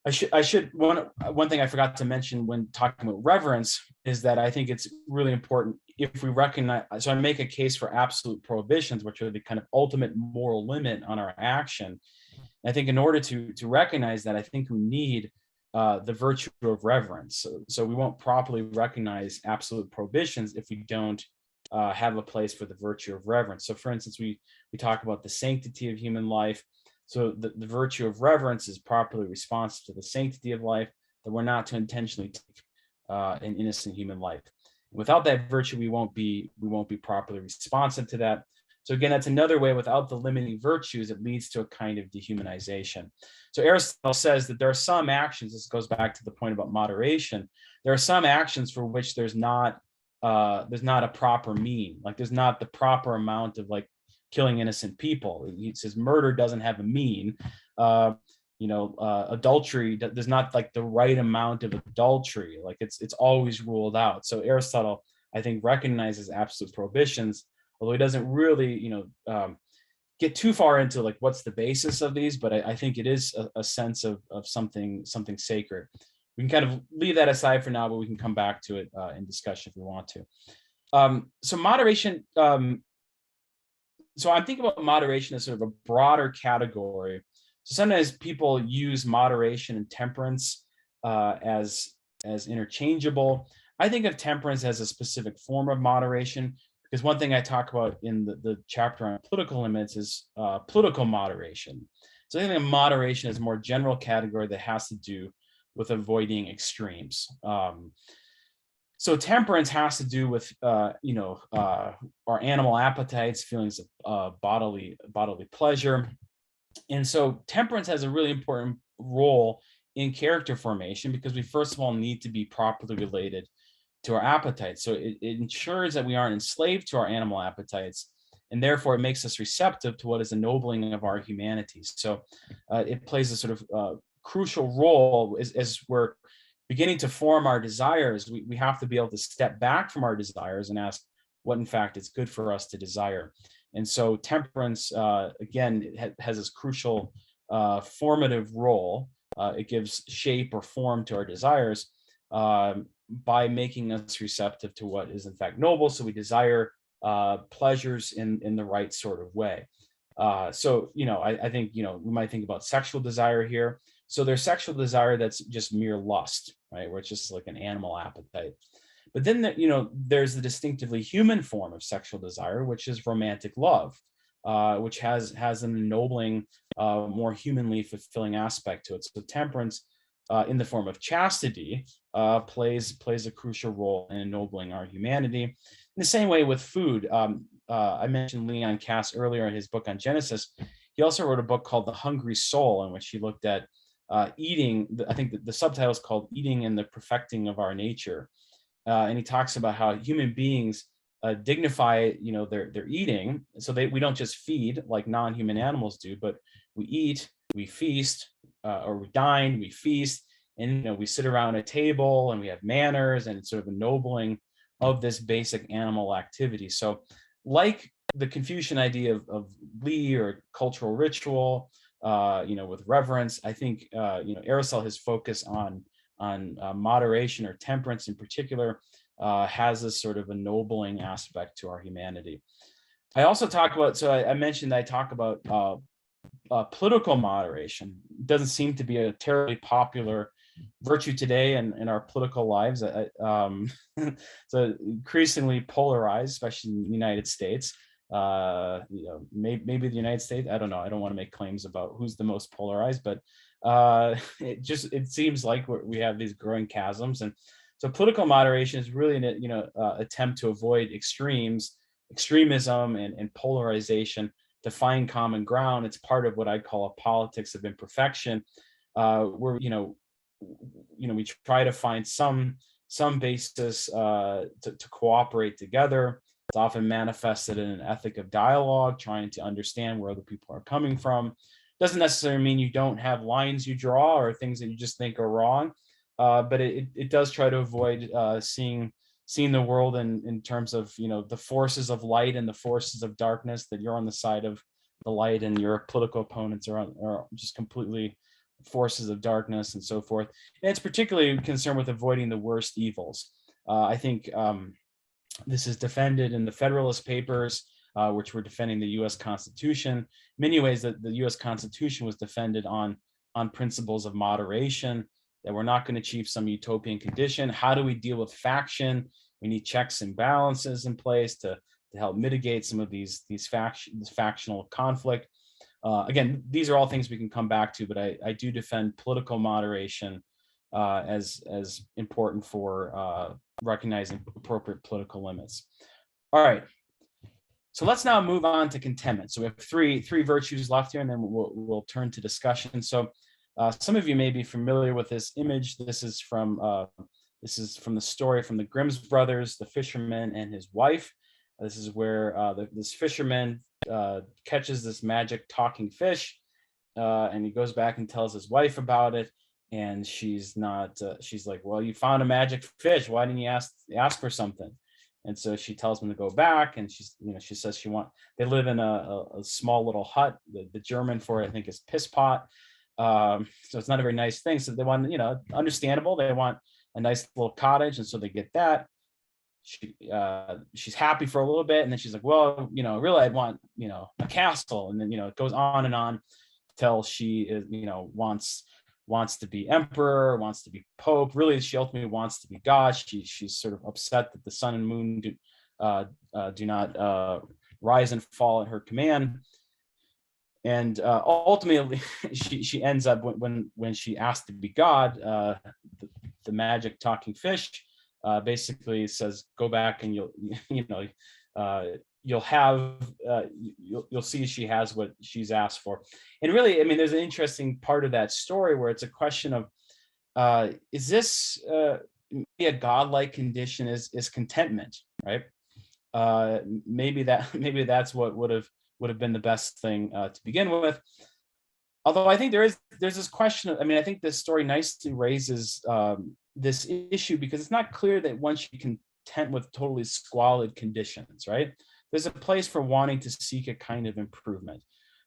thing I forgot to mention when talking about reverence is that I think it's really important if we recognize, so I make a case for absolute prohibitions, which are the kind of ultimate moral limit on our action. And I think in order to recognize that, I think we need the virtue of reverence. So we won't properly recognize absolute prohibitions if we don't have a place for the virtue of reverence. So for instance, we talk about the sanctity of human life. So the virtue of reverence is properly responsive to the sanctity of life, that we're not to intentionally take an innocent human life. Without that virtue, we won't be properly responsive to that. So again, that's another way. Without the limiting virtues, it leads to a kind of dehumanization. So Aristotle says that there are some actions, this goes back to the point about moderation, there are some actions for which there's not a proper mean, like there's not the proper amount of like killing innocent people. He says murder doesn't have a mean. Adultery, there's not like the right amount of adultery. Like it's always ruled out. So Aristotle, I think, recognizes absolute prohibitions, although he doesn't really, get too far into like what's the basis of these. But I think it is a sense of something sacred. We can kind of leave that aside for now, but we can come back to it in discussion if we want to. So moderation. So I'm thinking about moderation as sort of a broader category. So sometimes people use moderation and temperance as interchangeable. I think of temperance as a specific form of moderation, because one thing I talk about in the chapter on political limits is political moderation. So I think moderation is a more general category that has to do with avoiding extremes. So temperance has to do with, our animal appetites, feelings of bodily pleasure. And so temperance has a really important role in character formation, because we first of all need to be properly related to our appetites. So it ensures that we aren't enslaved to our animal appetites, and therefore it makes us receptive to what is ennobling of our humanities. So it plays a sort of crucial role as we're beginning to form our desires. We have to be able to step back from our desires and ask what in fact is good for us to desire. And so temperance, again, has this crucial formative role. It gives shape or form to our desires by making us receptive to what is in fact noble. So we desire pleasures in the right sort of way. I think, we might think about sexual desire here. So there's sexual desire that's just mere lust, right? Where it's just like an animal appetite. But then, there's the distinctively human form of sexual desire, which is romantic love, which has an ennobling, more humanly fulfilling aspect to it. So temperance in the form of chastity, plays a crucial role in ennobling our humanity. In the same way with food, I mentioned Leon Cass earlier in his book on Genesis. He also wrote a book called The Hungry Soul, in which he looked at eating. I think the subtitle is called "Eating and the Perfecting of Our Nature," and he talks about how human beings dignify, their eating, so we don't just feed like non-human animals do, but we eat, we feast, or we dine, we feast, and we sit around a table and we have manners, and it's sort of ennobling of this basic animal activity. So, like the Confucian idea of li or cultural ritual, with reverence, I think Aristotle, his focus on moderation or temperance in particular, has this sort of ennobling aspect to our humanity. I also talk about, so I mentioned I talk about political moderation. It doesn't seem to be a terribly popular virtue today in our political lives. So increasingly polarized, especially in the United States. Maybe the United States, I don't know. I don't want to make claims about who's the most polarized, but it seems like we have these growing chasms. And so political moderation is really an attempt to avoid extremism and polarization, to find common ground. It's part of what I call a politics of imperfection, where we try to find some basis to cooperate together. It's often manifested in an ethic of dialogue, trying to understand where other people are coming from. Doesn't necessarily mean you don't have lines you draw or things that you just think are wrong, but it does try to avoid seeing the world in terms of the forces of light and the forces of darkness, that you're on the side of the light and your political opponents are just completely forces of darkness and so forth. And it's particularly concerned with avoiding the worst evils. I think this is defended in the Federalist Papers, which were defending the U.S. Constitution. In many ways, the U.S. Constitution was defended on principles of moderation, that we're not going to achieve some utopian condition. How do we deal with faction? We need checks and balances in place to help mitigate some of this factional conflict. Again, these are all things we can come back to, but I do defend political moderation as important for recognizing appropriate political limits. All right. So let's now move on to contentment. So we have three virtues left here, and then we'll turn to discussion. So some of you may be familiar with this image. This is from the story from the Grimm's brothers, The Fisherman and His Wife. This is where this fisherman catches this magic talking fish, and he goes back and tells his wife about it. And she's like, well, you found a magic fish. Why didn't you ask for something? And so she tells him to go back, and she says they live in a small little hut. The German for it, I think, is piss pot. So it's not a very nice thing. So they want, understandable. They want a nice little cottage. And so they get that. She's happy for a little bit. And then she's like, well, really, I'd want, a castle. And then, it goes on and on till she is, wants to be emperor, wants to be pope. Really, she ultimately wants to be God. She's sort of upset that the sun and moon do not rise and fall at her command. And ultimately, she ends up when she asks to be God, the magic talking fish basically says, "Go back and you'll see she has what she's asked for." And really, there's an interesting part of that story where it's a question of, is this a godlike condition? Is contentment, right? Maybe that's what would have been the best thing to begin with. Although I think there's this question of, I think this story nicely raises this issue, because it's not clear that one should be content with totally squalid conditions, right? There's a place for wanting to seek a kind of improvement.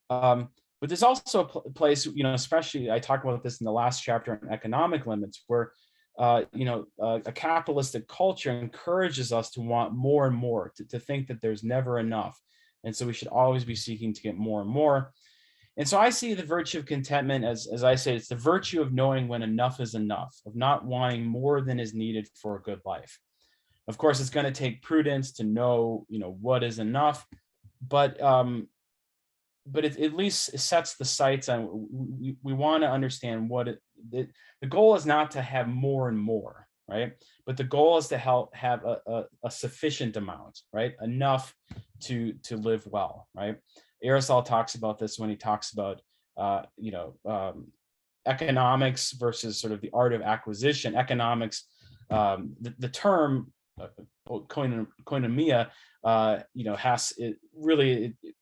But there's also a place, especially I talk about this in the last chapter on economic limits, where a capitalistic culture encourages us to want more and more, to think that there's never enough. And so we should always be seeking to get more and more. And so I see the virtue of contentment as I say, it's the virtue of knowing when enough is enough, of not wanting more than is needed for a good life. Of course, it's going to take prudence to know, what is enough, but it at least sets the sights on. We want to understand what the goal is not to have more and more, right? But the goal is to have a sufficient amount, right? Enough to live well, right? Aristotle talks about this when he talks about economics versus sort of the art of acquisition. Economics, the term koinonia, it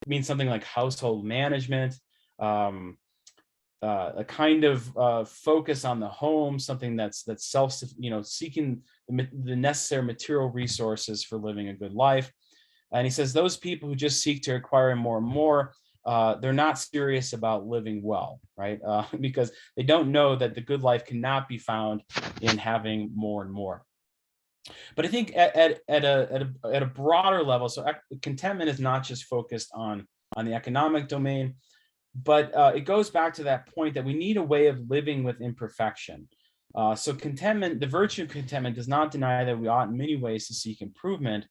means something like household management, a kind of focus on the home, something that's self, seeking the necessary material resources for living a good life. And he says those people who just seek to acquire more and more, they're not serious about living well, right? Because they don't know that the good life cannot be found in having more and more. But I think at a broader level, so contentment is not just focused on the economic domain, but it goes back to that point that we need a way of living with imperfection. So contentment, the virtue of contentment, does not deny that we ought in many ways to seek improvement,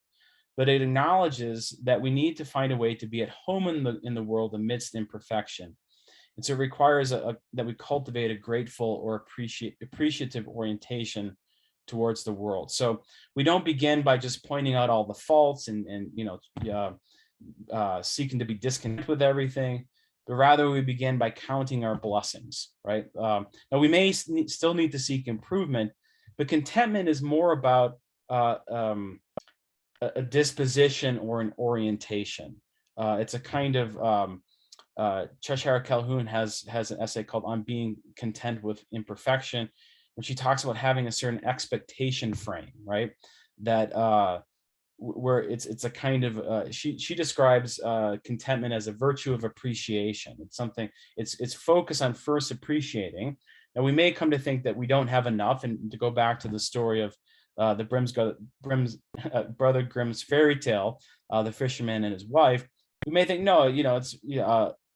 but it acknowledges that we need to find a way to be at home in the world amidst imperfection. And so it requires that we cultivate a grateful or appreciative orientation towards the world. So we don't begin by just pointing out all the faults and seeking to be discontent with everything, but rather we begin by counting our blessings, right? Now we may still need to seek improvement, but contentment is more about a disposition or an orientation. It's a kind of Cheshire Calhoun has an essay called "On Being Content with Imperfection," when she talks about having a certain expectation frame, right? That where it's a kind of she describes contentment as a virtue of appreciation. It's something, it's focused on first appreciating. Now we may come to think that we don't have enough, and to go back to the story of the Brother Grimm's fairy tale, the fisherman and his wife, we may think, no, it's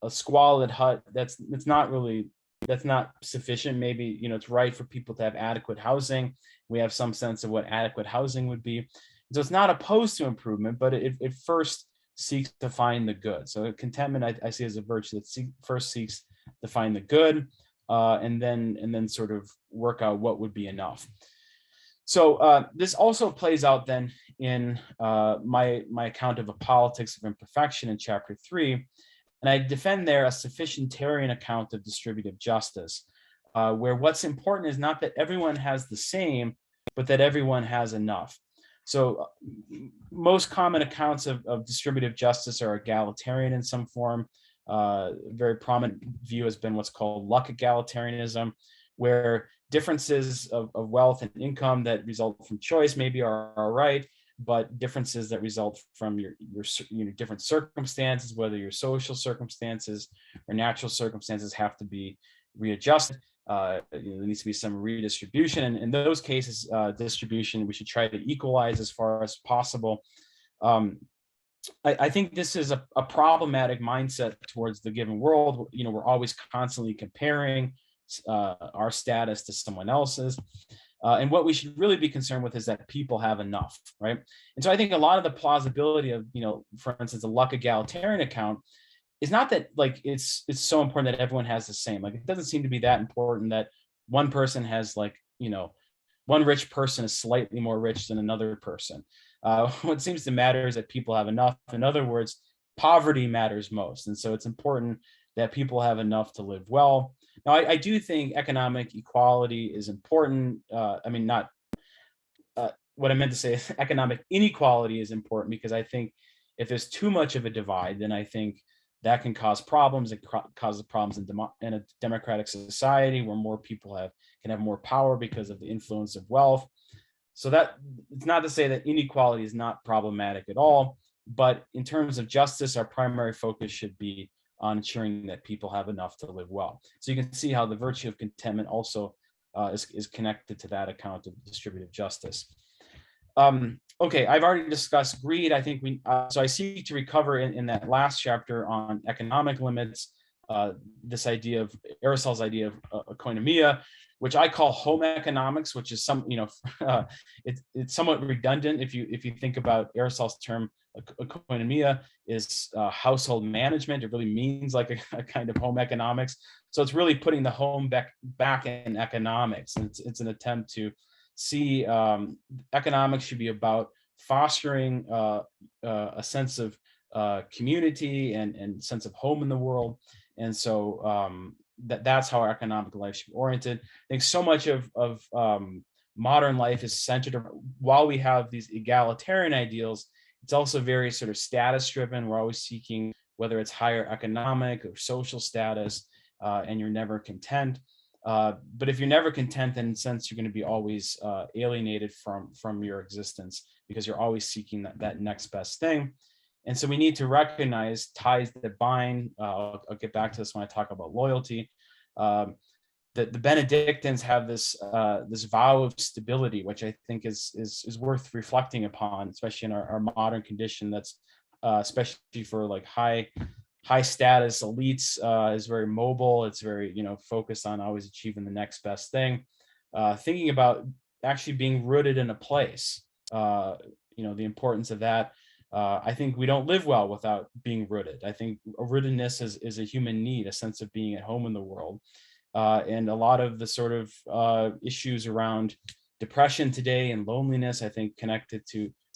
a squalid hut. That's not sufficient. Maybe it's right for people to have adequate housing. We have some sense of what adequate housing would be. So it's not opposed to improvement, but it first seeks to find the good. So contentment, I see as a virtue that first seeks to find the good, and then sort of work out what would be enough. So this also plays out then in my account of a politics of imperfection in chapter 3, and I defend there a sufficientarian account of distributive justice, where what's important is not that everyone has the same, but that everyone has enough. So most common accounts of distributive justice are egalitarian in some form. A very prominent view has been what's called luck egalitarianism, where differences of wealth and income that result from choice maybe are all right, but differences that result from your different circumstances, whether your social circumstances or natural circumstances, have to be readjusted. There needs to be some redistribution, and in those cases, distribution we should try to equalize as far as possible. I think this is a problematic mindset towards the given world. We're always constantly comparing our status to someone else's. And what we should really be concerned with is that people have enough, right? And so I think a lot of the plausibility of, for instance, a luck egalitarian account is not that like it's so important that everyone has the same. Like it doesn't seem to be that important that one person has one rich person is slightly more rich than another person. What seems to matter is that people have enough. In other words, poverty matters most. And so it's important that people have enough to live well. Now, I do think economic equality is important. What I meant to say is economic inequality is important, because I think if there's too much of a divide, then I think that can cause problems. It causes problems in a democratic society where more people can have more power because of the influence of wealth. So that it's not to say that inequality is not problematic at all, but in terms of justice, our primary focus should be on ensuring that people have enough to live well. So you can see how the virtue of contentment also is connected to that account of distributive justice. Okay, I've already discussed greed. I think so I seek to recover in that last chapter on economic limits, this idea of Aristotle's idea of koinonia, which I call home economics, which is it's somewhat redundant if you think about Aristotle's term economia is household management. It really means like a kind of home economics. So it's really putting the home back in economics, and it's an attempt to see economics should be about fostering a sense of community and sense of home in the world. And so that's how our economic life should be oriented. I think so much of modern life is centered around, while we have these egalitarian ideals, it's also very sort of status driven. We're always seeking whether it's higher economic or social status, and you're never content. But if you're never content, then in a sense, you're going to be always alienated from your existence, because you're always seeking that next best thing. And so we need to recognize ties that bind. I'll get back to this when I talk about loyalty. That the Benedictines have this vow of stability, which I think is worth reflecting upon, especially in our modern condition. That's especially for like high status elites, is very mobile. It's very focused on always achieving the next best thing. Thinking about actually being rooted in a place. The importance of that. I think we don't live well without being rooted. I think a rootedness is a human need, a sense of being at home in the world. And a lot of the sort of issues around depression today and loneliness, I think,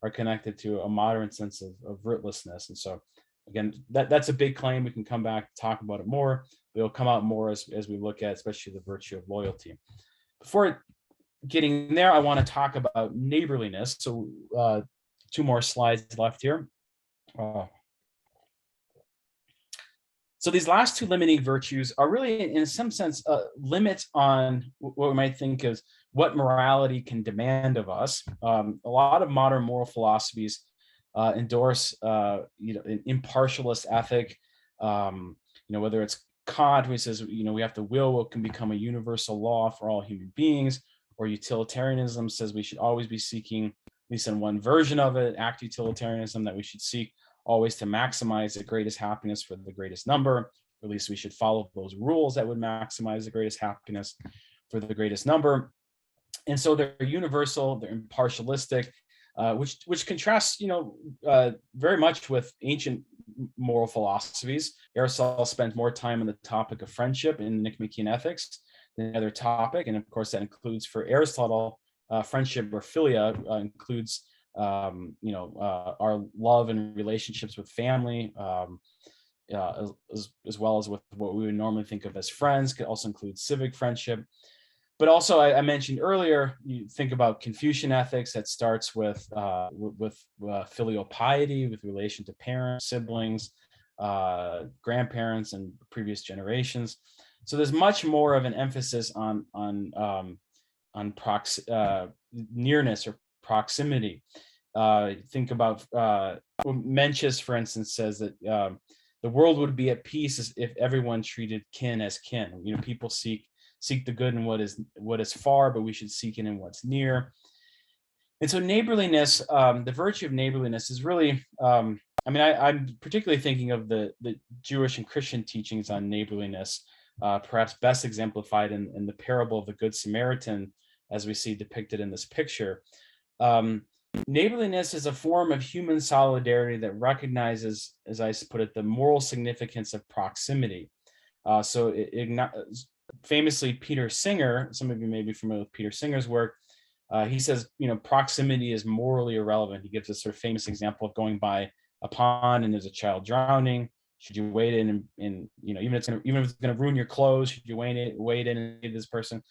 are connected to a modern sense of rootlessness. And so, again, that's a big claim. We can come back and talk about it more. It'll come out more as we look at, especially the virtue of loyalty. Before getting there, I want to talk about neighborliness. So 2 more slides left here. So these last 2 limiting virtues are really, in some sense, limits on what we might think of what morality can demand of us. A lot of modern moral philosophies endorse, an impartialist ethic. Whether it's Kant, who says, we have to will what can become a universal law for all human beings, or utilitarianism says we should always be seeking, at least in one version of it, act utilitarianism, that we should seek always to maximize the greatest happiness for the greatest number, or at least we should follow those rules that would maximize the greatest happiness for the greatest number. And so they're universal, they're impartialistic, which contrasts, very much with ancient moral philosophies. Aristotle spent more time on the topic of friendship in the Nicomachean Ethics than any other topic, and of course that includes, for Aristotle, friendship or philia includes our love and relationships with family, as well as with what we would normally think of as friends. Could also include civic friendship. But also, I mentioned earlier, you think about Confucian ethics that starts with filial piety, with relation to parents, siblings, grandparents, and previous generations. So there's much more of an emphasis on nearness or proximity. Think about Mencius, for instance, says that the world would be at peace if everyone treated kin as kin. People seek the good in what is far, but we should seek it in what's near. And so neighborliness, the virtue of neighborliness is really, I'm particularly thinking of the Jewish and Christian teachings on neighborliness, perhaps best exemplified in the parable of the Good Samaritan, as we see depicted in this picture. Neighborliness is a form of human solidarity that recognizes, as I put it, the moral significance of proximity. Famously, Peter Singer, some of you may be familiar with Peter Singer's work, he says, proximity is morally irrelevant. He gives a sort of famous example of going by a pond and there's a child drowning. Should you wade in and even if it's going to ruin your clothes, should you wade in and save this person?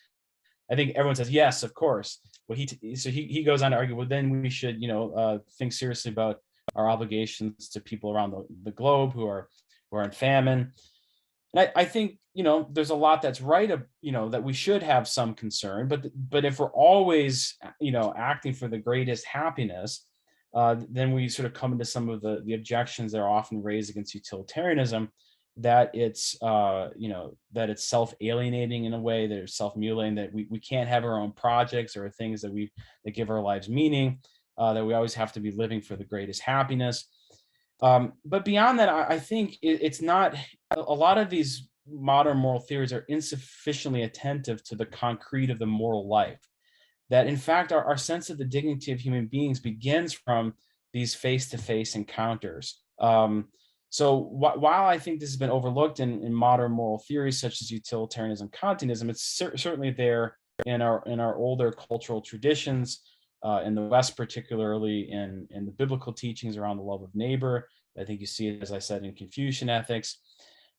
I think everyone says yes, of course. Well, he goes on to argue, well, then we should think seriously about our obligations to people around the globe who are in famine. And I think there's a lot that's right, that we should have some concern, but if we're always acting for the greatest happiness, then we sort of come into some of the objections that are often raised against utilitarianism, that it's self-alienating in a way, that it's self-mutilating, that we can't have our own projects or things that give our lives meaning, that we always have to be living for the greatest happiness. But beyond that, I think it's not, a lot of these modern moral theories are insufficiently attentive to the concrete of the moral life. That in fact, our sense of the dignity of human beings begins from these face-to-face encounters. So while I think this has been overlooked in modern moral theories such as utilitarianism, Kantianism, it's certainly there in our older cultural traditions, in the West, particularly in the biblical teachings around the love of neighbor. I think you see it, as I said, in Confucian ethics.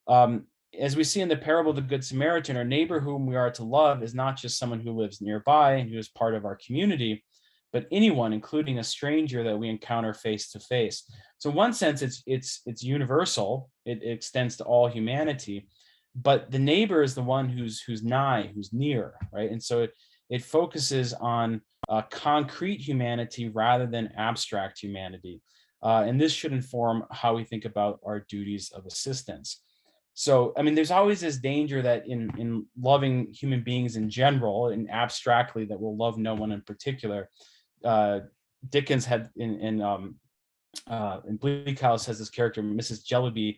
Um, as we see in the parable of the Good Samaritan, our neighbor whom we are to love is not just someone who lives nearby and who is part of our community, but anyone, including a stranger that we encounter face to face. So in one sense, it's universal. It extends to all humanity, but the neighbor is the one who's nigh, who's near, right? And so it focuses on concrete humanity rather than abstract humanity. And this should inform how we think about our duties of assistance. So, I mean, there's always this danger that in loving human beings in general and abstractly, that we'll love no one in particular. Dickens had in Bleak House has this character, Mrs. Jellyby,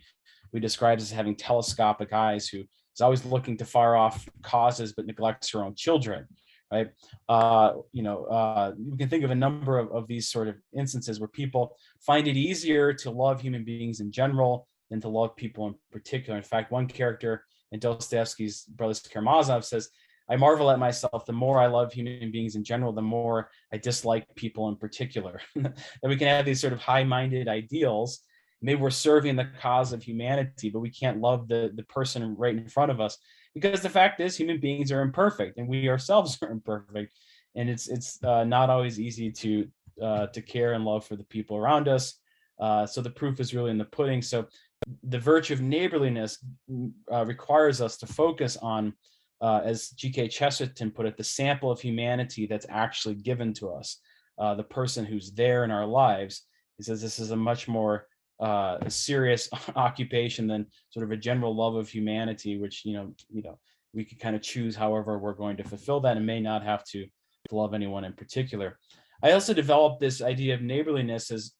who describes as having telescopic eyes, who is always looking to far off causes but neglects her own children. Right? You can think of a number of these sort of instances where people find it easier to love human beings in general than to love people in particular. In fact, one character in Dostoevsky's Brothers Karamazov says, I marvel at myself, the more I love human beings in general, the more I dislike people in particular. And we can have these sort of high-minded ideals. Maybe we're serving the cause of humanity, but we can't love the person right in front of us, because the fact is human beings are imperfect and we ourselves are imperfect. And it's not always easy to care and love for the people around us. So the proof is really in the pudding. So the virtue of neighborliness requires us to focus on, as G.K. Chesterton put it, the sample of humanity that's actually given to us, the person who's there in our lives. He says this is a much more serious occupation than sort of a general love of humanity, which we could kind of choose however we're going to fulfill that and may not have to love anyone in particular. I also developed this idea of neighborliness as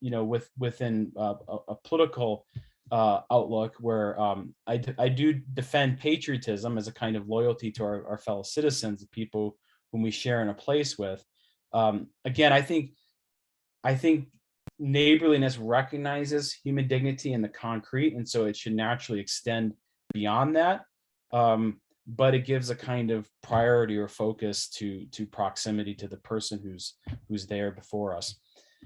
within a political outlook, where I do defend patriotism as a kind of loyalty to our fellow citizens, the people whom we share in a place with. Again, I think neighborliness recognizes human dignity in the concrete, and so it should naturally extend beyond that. But it gives a kind of priority or focus to proximity to the person who's there before us.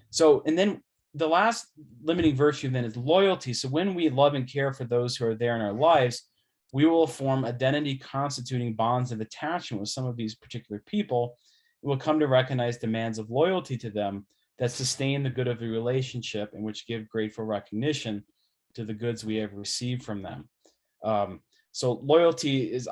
So, and then the last limiting virtue then is loyalty. So when we love and care for those who are there in our lives, we will form identity constituting bonds of attachment with some of these particular people. We'll come to recognize demands of loyalty to them that sustain the good of the relationship and which give grateful recognition to the goods we have received from them. So loyalty is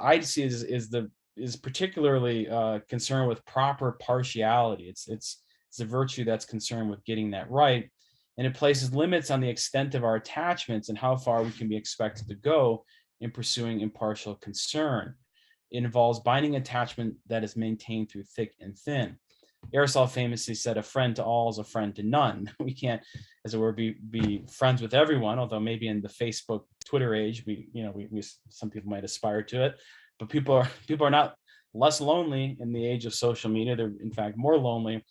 particularly concerned with proper partiality. It's a virtue that's concerned with getting that right. And it places limits on the extent of our attachments and how far we can be expected to go in pursuing impartial concern. It involves binding attachment that is maintained through thick and thin. Aristotle famously said, a friend to all is a friend to none. We can't, as it were, be friends with everyone, although maybe in the Facebook, Twitter age, we some people might aspire to it, but people are not less lonely in the age of social media. They're in fact more lonely,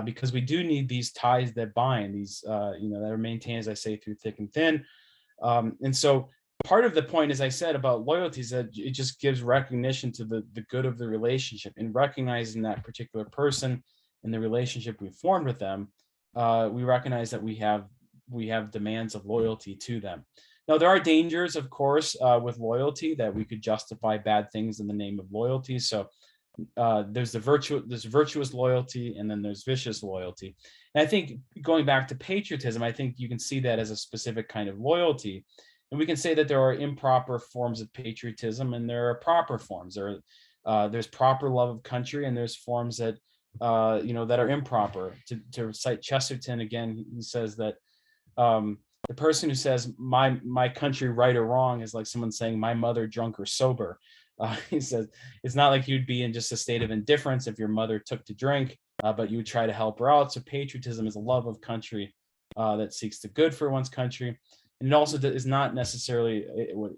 because we do need these ties that bind, these that are maintained, as I say, through thick and thin. And so part of the point, as I said, about loyalty is that it just gives recognition to the good of the relationship, and recognizing that particular person and the relationship we formed with them. We recognize that we have demands of loyalty to them. Now, there are dangers, of course, with loyalty, that we could justify bad things in the name of loyalty. So there's virtuous loyalty, and then there's vicious loyalty. And I think going back to patriotism, I think you can see that as a specific kind of loyalty. And we can say that there are improper forms of patriotism and there are proper forms. There's proper love of country, and there's forms that that are improper. To cite Chesterton again, he says that the person who says my country right or wrong is like someone saying my mother drunk or sober. He says it's not like you'd be in just a state of indifference if your mother took to drink, but you would try to help her out. So patriotism is a love of country that seeks the good for one's country. And it also is not necessarily,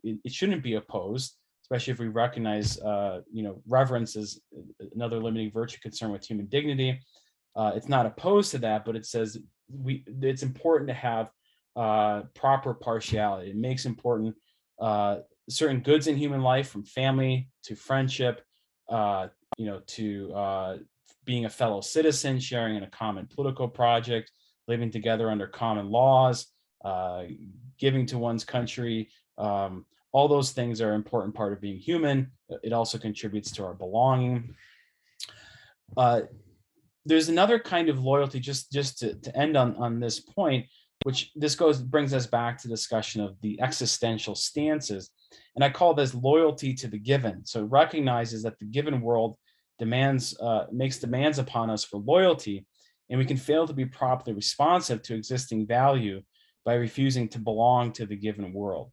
it shouldn't be opposed, especially if we recognize, reverence is another limiting virtue concerned with human dignity. It's not opposed to that, but it says it's important to have proper partiality. It makes important certain goods in human life, from family to friendship, to being a fellow citizen, sharing in a common political project, living together under common laws, giving to one's country. All those things are an important part of being human. It also contributes to our belonging. There's another kind of loyalty, just to end on this point, which brings us back to discussion of the existential stances. And I call this loyalty to the given. So it recognizes that the given world makes demands upon us for loyalty, and we can fail to be properly responsive to existing value by refusing to belong to the given world.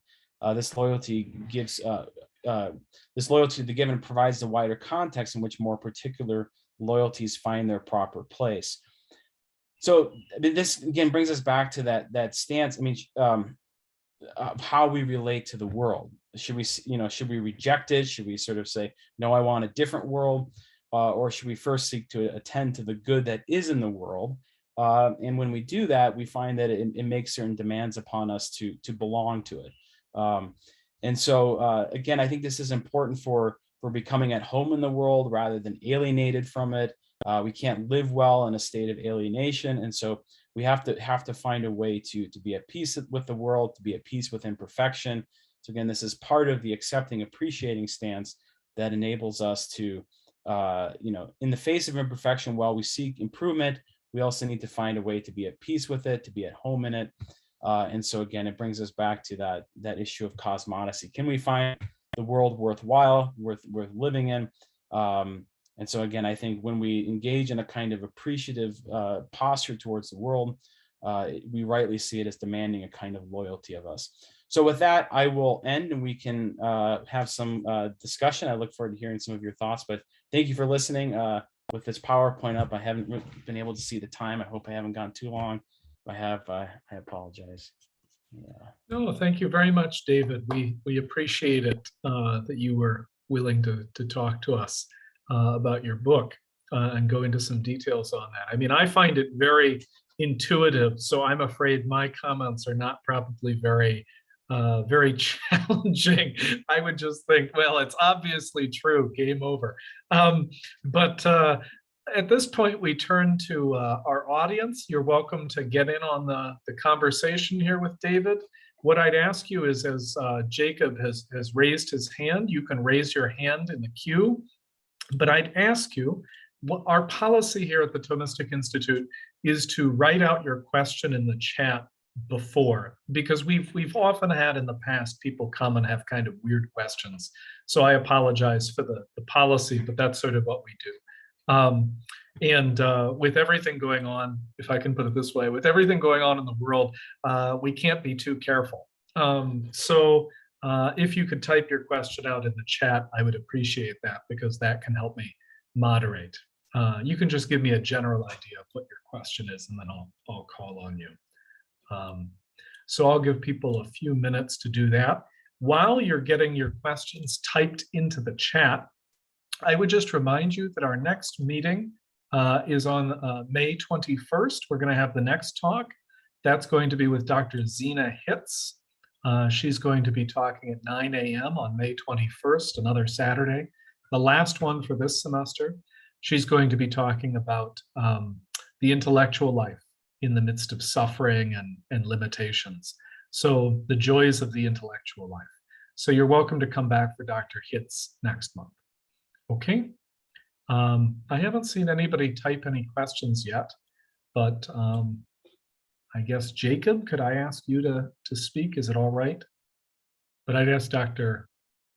This loyalty to the given provides the wider context in which more particular loyalties find their proper place. So this again brings us back to that stance. Of how we relate to the world. Should we reject it? Should we sort of say, no, I want a different world? Or should we first seek to attend to the good that is in the world? And when we do that, we find that it makes certain demands upon us to belong to it. And so again, I think this is important for becoming at home in the world rather than alienated from it. We can't live well in a state of alienation, and so we have to find a way to be at peace with the world, to be at peace with imperfection. So again, this is part of the accepting, appreciating stance that enables us to, in the face of imperfection, while we seek improvement, we also need to find a way to be at peace with it, to be at home in it. And so again, it brings us back to that issue of cosmodicy. Can we find the world worthwhile, worth living in? And so again, I think when we engage in a kind of appreciative posture towards the world, we rightly see it as demanding a kind of loyalty of us. So with that, I will end, and we can have some discussion. I look forward to hearing some of your thoughts, but thank you for listening. With this PowerPoint up, I haven't been able to see the time. I hope I haven't gone too long. If I have, I apologize. Yeah. No, thank you very much, David. We appreciate it that you were willing to talk to us about your book and go into some details on that. I mean, I find it very intuitive, so I'm afraid my comments are not probably very challenging. I would just think, well, it's obviously true, game over. But at this point, we turn to our audience. You're welcome to get in on the conversation here with David. What I'd ask you is, as Jacob has raised his hand, you can raise your hand in the queue. But I'd ask you, what our policy here at the Thomistic Institute is to write out your question in the chat before, because we've often had in the past people come and have kind of weird questions. So I apologize for the policy, but that's sort of what we do. And with everything going on, if I can put it this way, with everything going on in the world, we can't be too careful. So if you could type your question out in the chat, I would appreciate that, because that can help me moderate. You can just give me a general idea of what your question is, and then I'll call on you. So I'll give people a few minutes to do that. While you're getting your questions typed into the chat, I would just remind you that our next meeting is on May 21st. We're going to have the next talk. That's going to be with Dr. Zena Hitz. She's going to be talking at 9 a.m. on May 21st, another Saturday. The last one for this semester. She's going to be talking about the intellectual life in the midst of suffering and limitations. So the joys of the intellectual life. So you're welcome to come back for Dr. Hitz next month. Okay. I haven't seen anybody type any questions yet, but I guess, Jacob, could I ask you to speak? Is it all right? But I'd ask Dr.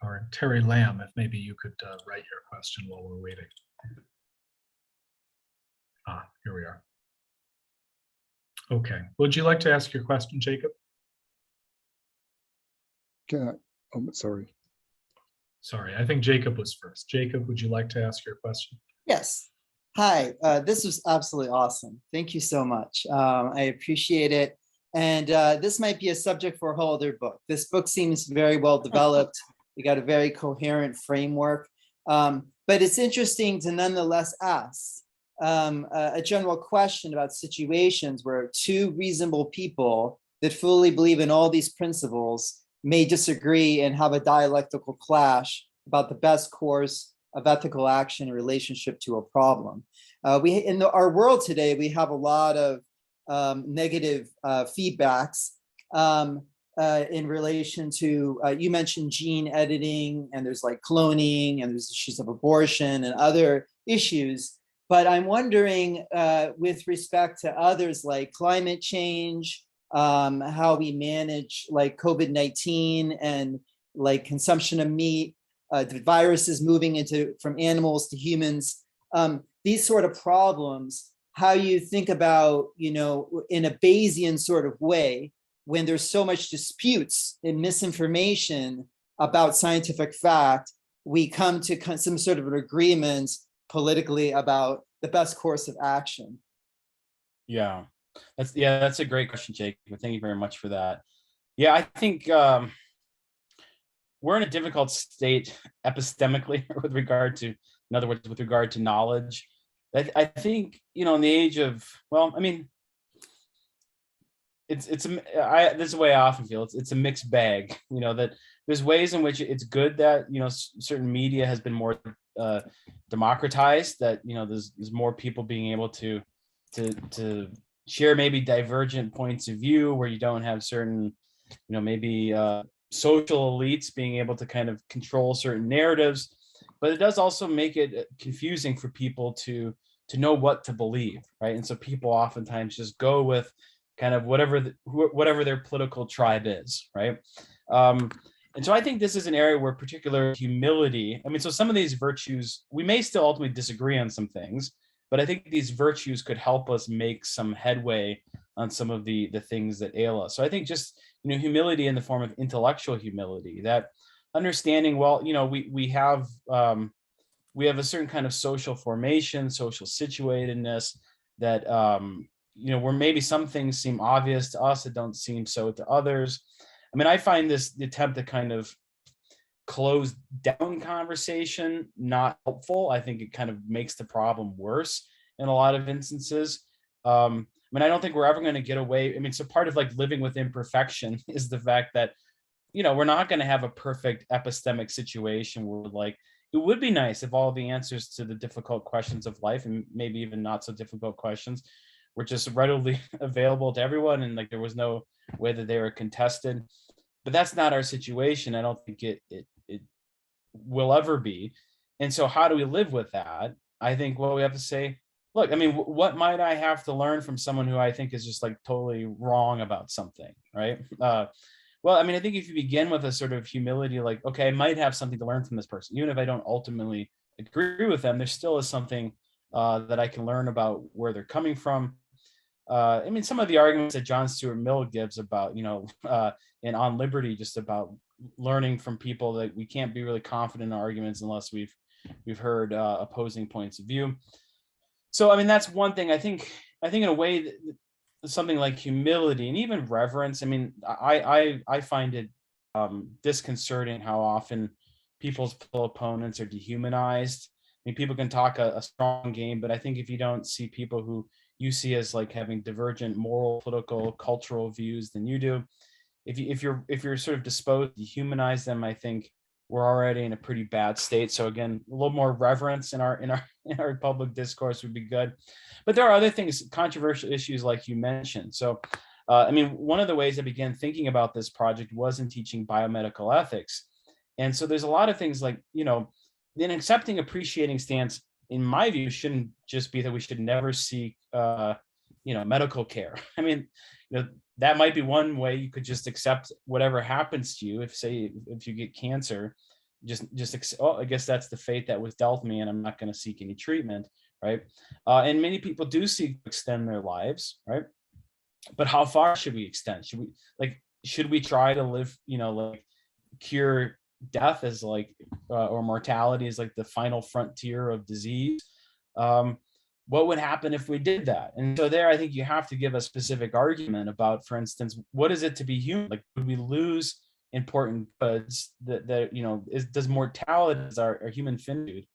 or Terry Lamb if maybe you could write your question while we're waiting. Here we are. Okay. Would you like to ask your question, Jacob? Sorry. Sorry, I think Jacob was first. Jacob, would you like to ask your question? Yes. Hi, this was absolutely awesome. Thank you so much. I appreciate it. And this might be a subject for a whole other book. This book seems very well developed. We got a very coherent framework. But it's interesting to nonetheless ask a general question about situations where two reasonable people that fully believe in all these principles may disagree and have a dialectical clash about the best course of ethical action in relationship to a problem. In our world today, we have a lot of negative feedbacks in relation to, you mentioned gene editing, and there's like cloning, and there's issues of abortion and other issues. But I'm wondering, with respect to others like climate change, how we manage like COVID-19 and like consumption of meat, the viruses moving from animals to humans, these sort of problems, how you think about, in a Bayesian sort of way, when there's so much disputes and misinformation about scientific fact, we come to some sort of an agreement politically about the best course of action. Yeah, that's a great question, Jake. Thank you very much for that. Yeah, I think we're in a difficult state epistemically with regard to, in other words, with regard to knowledge. I think, in the age of, well, I mean, this is the way I often feel. It's a mixed bag. That there's ways in which it's good that certain media has been more democratized. That there's more people being able to share maybe divergent points of view, where you don't have certain maybe social elites being able to kind of control certain narratives. But it does also make it confusing for people to know what to believe, right? And so people oftentimes just go with kind of whatever their political tribe is, right? And so I think this is an area where particular humility, so some of these virtues, we may still ultimately disagree on some things, but I think these virtues could help us make some headway on some of the things that ail us. So I think just, humility in the form of intellectual humility, that understanding, well, we have a certain kind of social formation, social situatedness that, where maybe some things seem obvious to us that don't seem so to others. I find the attempt to kind of close down conversation not helpful. I think it kind of makes the problem worse in a lot of instances. I don't think we're ever going to get away. So part of like living with imperfection is the fact that, we're not going to have a perfect epistemic situation where like, it would be nice if all the answers to the difficult questions of life, and maybe even not so difficult questions, were just readily available to everyone, and like there was no way that they were contested. But that's not our situation. I don't think it will ever be. And so how do we live with that? I think, well, we have to say, look, what might I have to learn from someone who I think is just like totally wrong about something, right? Well, I think if you begin with a sort of humility, like, okay, I might have something to learn from this person, even if I don't ultimately agree with them, there still is something that I can learn about where they're coming from. Some of the arguments that John Stuart Mill gives about, and On Liberty, just about learning from people, that we can't be really confident in arguments unless we've heard opposing points of view. So, that's one thing. I think in a way that something like humility and even reverence, I find it disconcerting how often people's opponents are dehumanized. People can talk a strong game, but I think if you don't see people who you see as like having divergent moral, political, cultural views than you do, if you're sort of disposed to dehumanize them, I think we're already in a pretty bad state. So again, a little more reverence in our public discourse would be good. But there are other things, controversial issues like you mentioned. So, one of the ways I began thinking about this project was in teaching biomedical ethics. And so there's a lot of things like, an accepting, appreciating stance, in my view, shouldn't just be that we should never seek, medical care. That might be one way. You could just accept whatever happens to you. If you get cancer, I guess that's the fate that was dealt me, and I'm not going to seek any treatment, right? And many people do seek to extend their lives, right? But how far should we extend? Should we try to live, cure death as like, or mortality is like the final frontier of disease? what would happen if we did that? And so there, I think you have to give a specific argument about, for instance, what is it to be human? Like, would we lose important goods that you know, does mortality, as our human finitude,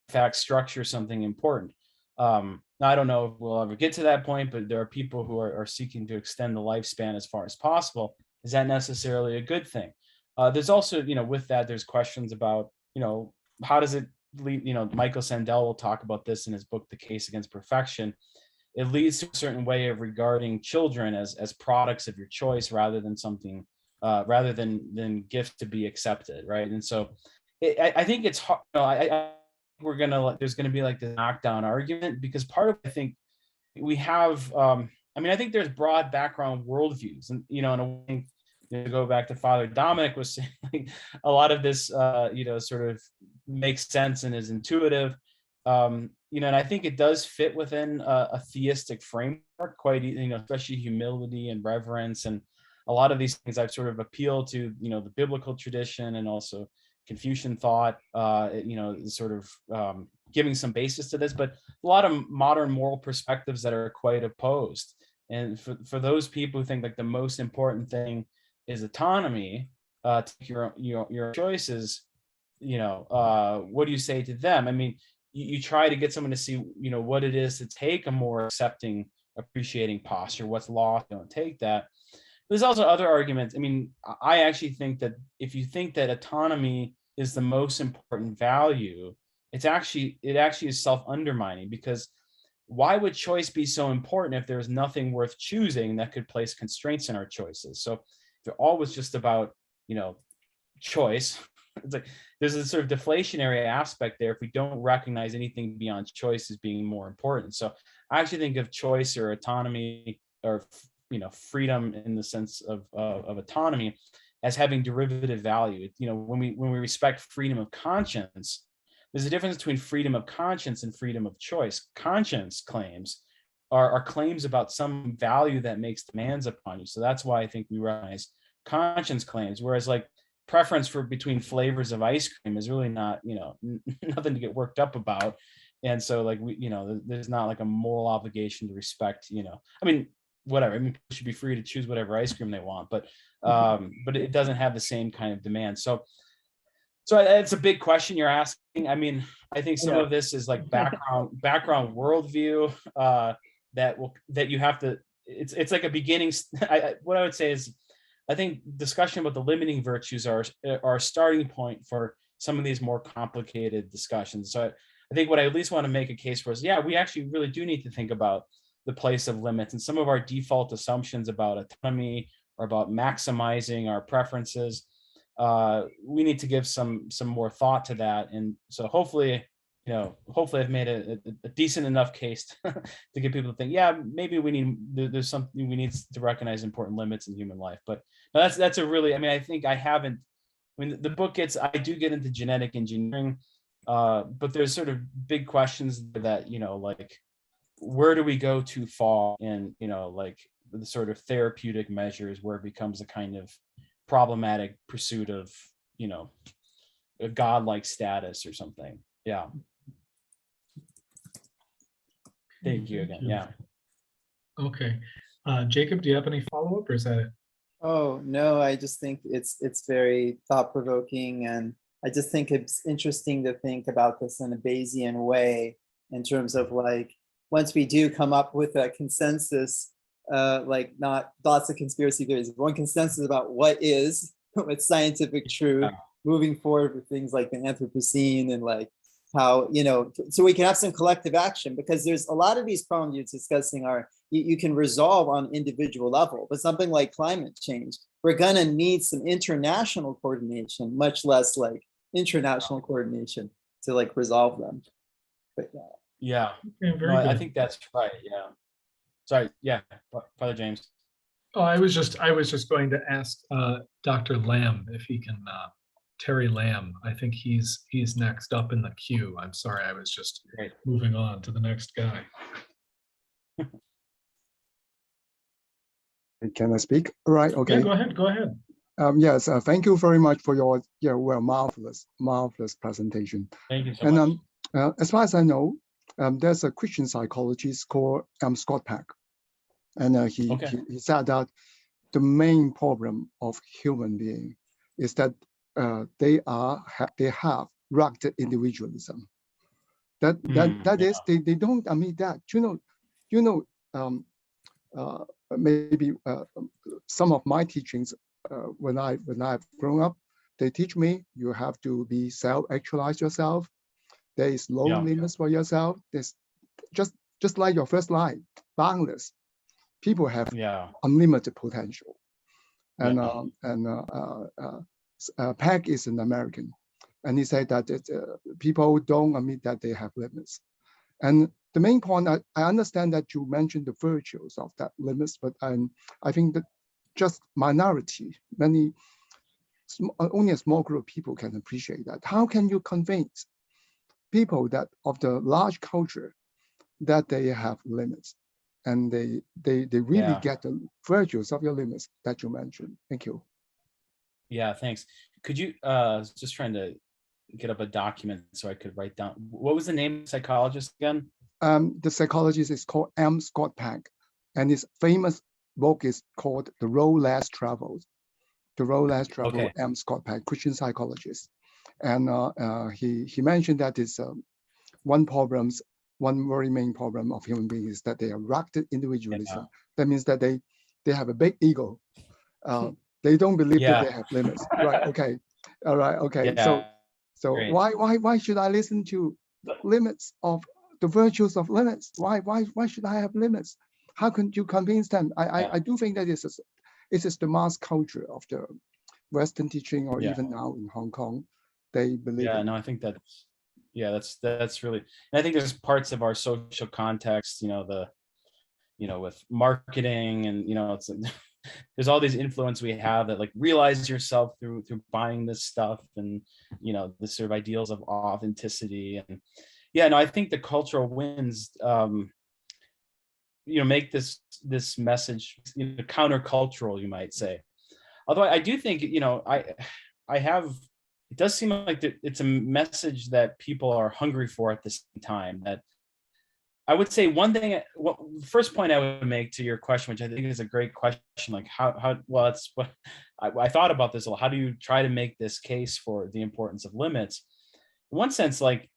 in fact, structure something important? Now, I don't know if we'll ever get to that point, but there are people who are seeking to extend the lifespan as far as possible. Is that necessarily a good thing? There's also, you know, with that, there's questions about, you know, how does it lead, you know, Michael Sandel will talk about this in his book, The Case Against Perfection. It leads to a certain way of regarding children as products of your choice rather than something, rather than gifts to be accepted, right? And so I think it's hard, you know, there's gonna be like the knockdown argument, because part of, I think we have, I mean, I think there's broad background worldviews, and, you know, and I think, you know, to go back to Father Dominic was saying, like, a lot of this, you know, sort of makes sense and is intuitive. You know, and I think it does fit within a theistic framework quite, you know, especially humility and reverence. And a lot of these things I've sort of appealed to, you know, the biblical tradition and also Confucian thought, you know, sort of giving some basis to this, but a lot of modern moral perspectives that are quite opposed. And for those people who think like the most important thing is autonomy, take your choices, you know, what do you say to them? I mean, you try to get someone to see, you know, what it is to take a more accepting, appreciating posture. What's lost, don't take that. There's also other arguments. I mean, I actually think that if you think that autonomy is the most important value, it actually is self-undermining, because why would choice be so important if there's nothing worth choosing that could place constraints in our choices? So if they're always just about, you know, choice, it's like there's a sort of deflationary aspect there if we don't recognize anything beyond choice as being more important. So I actually think of choice or autonomy, or, you know, freedom in the sense of autonomy, as having derivative value. You know, when we respect freedom of conscience, there's a difference between freedom of conscience and freedom of choice. Conscience claims are claims about some value that makes demands upon you. So that's why I think we recognize conscience claims, whereas like preference for between flavors of ice cream is really not, you know, nothing to get worked up about. And so like we, you know, there's not like a moral obligation to respect, you know, I mean, whatever. I mean, people should be free to choose whatever ice cream they want, but it doesn't have the same kind of demand. So it's a big question you're asking. I mean, I think some of this is like background worldview that you have to. It's like a beginning. What I would say is, I think discussion about the limiting virtues are a starting point for some of these more complicated discussions. So I think what I at least want to make a case for is, yeah, we actually really do need to think about the place of limits, and some of our default assumptions about autonomy or about maximizing our preferences. We need to give some more thought to that. And so hopefully I've made a decent enough case to get people to think, yeah, maybe there's something we need to recognize important limits in human life. But no, that's a really, I mean, I think I mean, the book I do get into genetic engineering, but there's sort of big questions that, you know, like, where do we go too far in, you know, like the sort of therapeutic measures where it becomes a kind of problematic pursuit of, you know, a godlike status or something. Yeah. Thank you again. Yeah. Okay. Jacob, do you have any follow-up, or is that it? Oh, no, I just think it's very thought-provoking, and I just think it's interesting to think about this in a Bayesian way, in terms of like, once we do come up with a consensus, like not lots of conspiracy theories, one consensus about what is, what's scientific truth, moving forward with things like the Anthropocene, and like how, you know, so we can have some collective action, because there's a lot of these problems you're discussing you can resolve on individual level, but something like climate change, we're gonna need some international coordination, much less like international coordination to like resolve them. But yeah, I think that's right. Yeah. Sorry. Yeah, Father James. Oh, I was just going to ask Dr. Lamb if he can, Terry Lamb. I think he's next up in the queue. I'm sorry, I was just moving on to the next guy. Can I speak? Right. Okay. Yeah, go ahead. Yes. Thank you very much for your marvelous presentation. Thank you so much. As far as I know, There's a Christian psychologist called Scott Peck, and he said that the main problem of human being is that they have rugged individualism. That is, they don't admit that. Maybe some of my teachings when I've grown up, they teach me you have to be self-actualize yourself. There is no limits for yourself. There's just like your first line, boundless. People have unlimited potential. And Peck is an American, and he said that people don't admit that they have limits. And the main point, I understand that you mentioned the virtues of that limits, but I think that just minority, only a small group of people can appreciate that. How can you convince people that of the large culture that they have limits, and they really get the virtues of your limits that you mentioned? Thank you. Yeah, thanks. Could you just trying to get up a document so I could write down, what was the name of the psychologist again? The psychologist is called Scott Peck, and his famous book is called The Road Less Traveled. The Road Less Traveled, Scott Peck, Christian psychologist. And he mentioned that it's one very main problem of human beings is that they are rugged individualism. That means that they have a big ego. They don't believe that they have limits. Right, okay. All right, okay. So why should I listen to limits of the virtues of limits? Why should I have limits? How can you convince them? I do think that it is the mass culture of the Western teaching, or even now in Hong Kong, they believe. Yeah, no, I think that's really, and I think there's parts of our social context, with marketing and, it's like, there's all these influence we have that like realize yourself through buying this stuff, and, the sort of ideals of authenticity. And I think the cultural winds, make this message, countercultural, you might say. Although I do think, it does seem like it's a message that people are hungry for at the same time. That I would say one thing, first point I would make to your question, which I think is a great question, like it's what I thought about this a lot. How do you try to make this case for the importance of limits? In one sense, like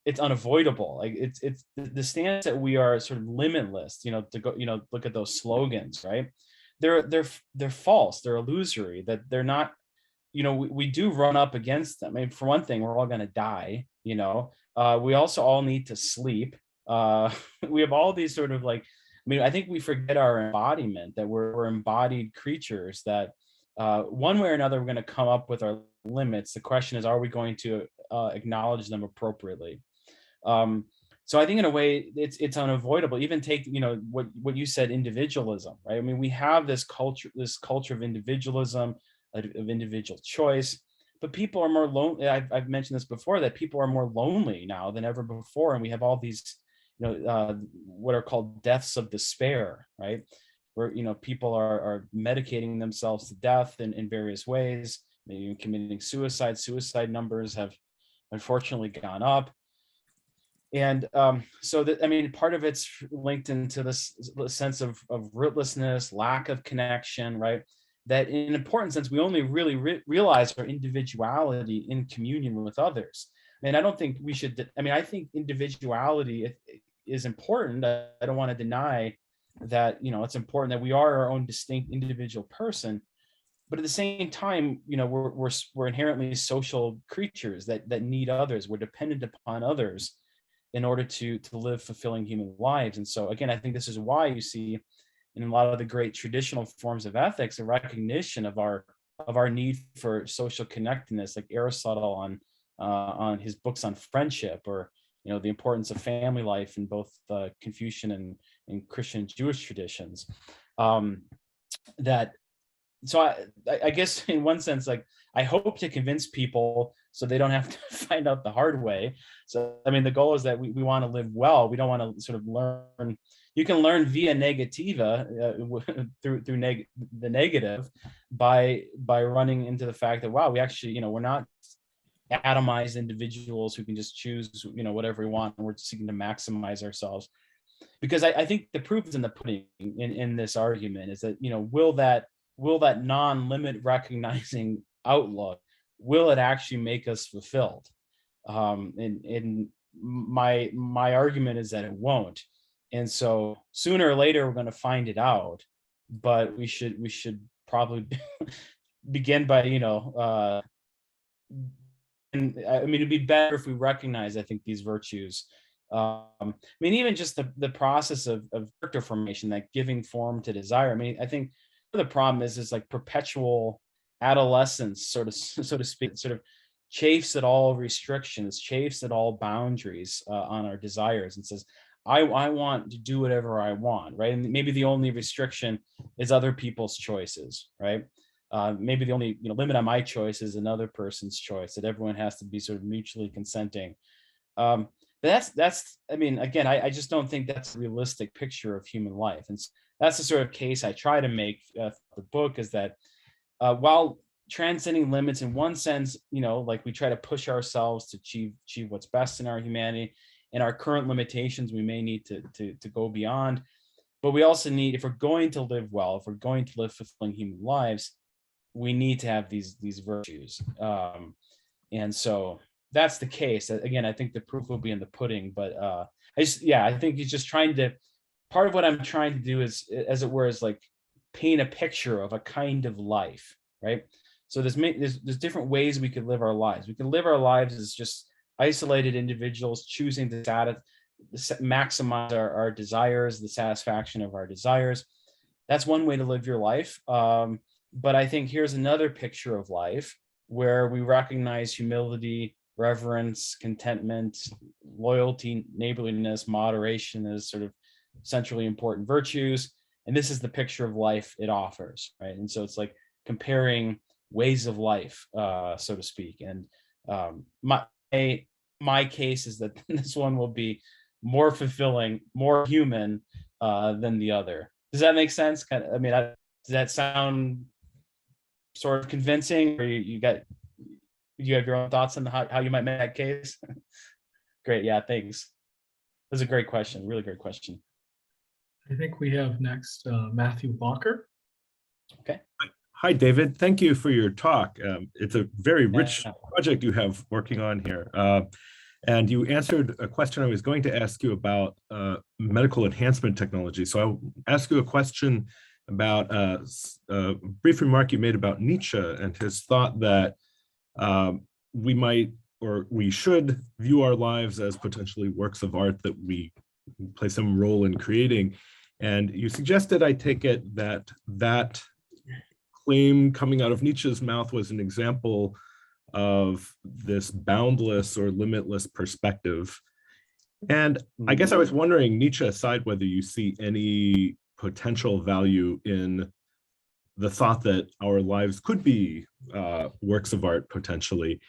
it's unavoidable. Like it's the stance that we are sort of limitless, to go, look at those slogans, right? They're false, they're illusory, that they're not, we do run up against them. I mean, for one thing, we're all going to die, we also all need to sleep. We have all these sort of like, I think we forget our embodiment, that we're embodied creatures, that one way or another, we're going to come up with our limits. The question is, are we going to acknowledge them appropriately? So I think in a way it's unavoidable. Even take, what you said, individualism, right? I mean, we have this culture of individualism, of individual choice, but people are more lonely. I've mentioned this before, that people are more lonely now than ever before. And we have all these, what are called deaths of despair, right? Where, people are medicating themselves to death in various ways, maybe committing suicide. Suicide numbers have unfortunately gone up. And so that, part of it's linked into this sense of rootlessness, lack of connection, right? That in an important sense, we only really realize our individuality in communion with others. And I don't think we should, I think individuality is important. I don't want to deny that, it's important that we are our own distinct individual person. But at the same time, we're inherently social creatures that need others. We're dependent upon others in order to live fulfilling human lives. And so again, I think this is why you see in a lot of the great traditional forms of ethics a recognition of our need for social connectedness, like Aristotle on his books on friendship, or the importance of family life in both Confucian and Christian Jewish traditions. So I guess in one sense, like, I hope to convince people so they don't have to find out the hard way. So, the goal is that we want to live well. We don't want to sort of learn. You can learn via negativa, through the negative, by running into the fact that, wow, we actually, we're not atomized individuals who can just choose, whatever we want, and we're seeking to maximize ourselves. Because I think the proof is in the pudding in this argument, is that, will that non-limit recognizing outlook, will it actually make us fulfilled? And my argument is that it won't. And so sooner or later we're going to find it out, but we should probably begin by, and I mean, it'd be better if we recognize, I think, these virtues. I mean, even just the process of character formation, like giving form to desire. I mean, I think the problem is like perpetual adolescence, so to speak, sort of chafes at all restrictions, chafes at all boundaries on our desires, and says, I want to do whatever I want, right? And maybe the only restriction is other people's choices, right? Maybe the only limit on my choice is another person's choice, that everyone has to be sort of mutually consenting. But that's I mean, again, I just don't think that's a realistic picture of human life. And that's the sort of case I try to make the book, is that while transcending limits in one sense, like we try to push ourselves to achieve what's best in our humanity, and our current limitations, we may need to go beyond. But we also need, if we're going to live well, if we're going to live fulfilling human lives, we need to have these virtues. And so that's the case. Again, I think the proof will be in the pudding, but I think he's just trying to, part of what I'm trying to do is, as it were, is like paint a picture of a kind of life, right? So there's different ways we could live our lives. We can live our lives as just isolated individuals choosing to maximize our desires, the satisfaction of our desires. That's one way to live your life. But I think here's another picture of life where we recognize humility, reverence, contentment, loyalty, neighborliness, moderation as sort of centrally important virtues. And this is the picture of life it offers, right? And so it's like comparing ways of life, so to speak. And my case is that this one will be more fulfilling, more human than the other. Does that make sense? I mean, does that sound sort of convincing, or you have your own thoughts on how you might make that case? Great. Yeah, thanks. That's a great question. Really great question. I think we have next Matthew Walker. Okay. Hi, David. Thank you for your talk. It's a very rich project you have working on here. And you answered a question I was going to ask you about medical enhancement technology. So I'll ask you a question about a brief remark you made about Nietzsche and his thought that we might, or we should, view our lives as potentially works of art that we play some role in creating. And you suggested, I take it, that claim coming out of Nietzsche's mouth was an example of this boundless or limitless perspective. And I guess I was wondering, Nietzsche aside, whether you see any potential value in the thought that our lives could be works of art potentially.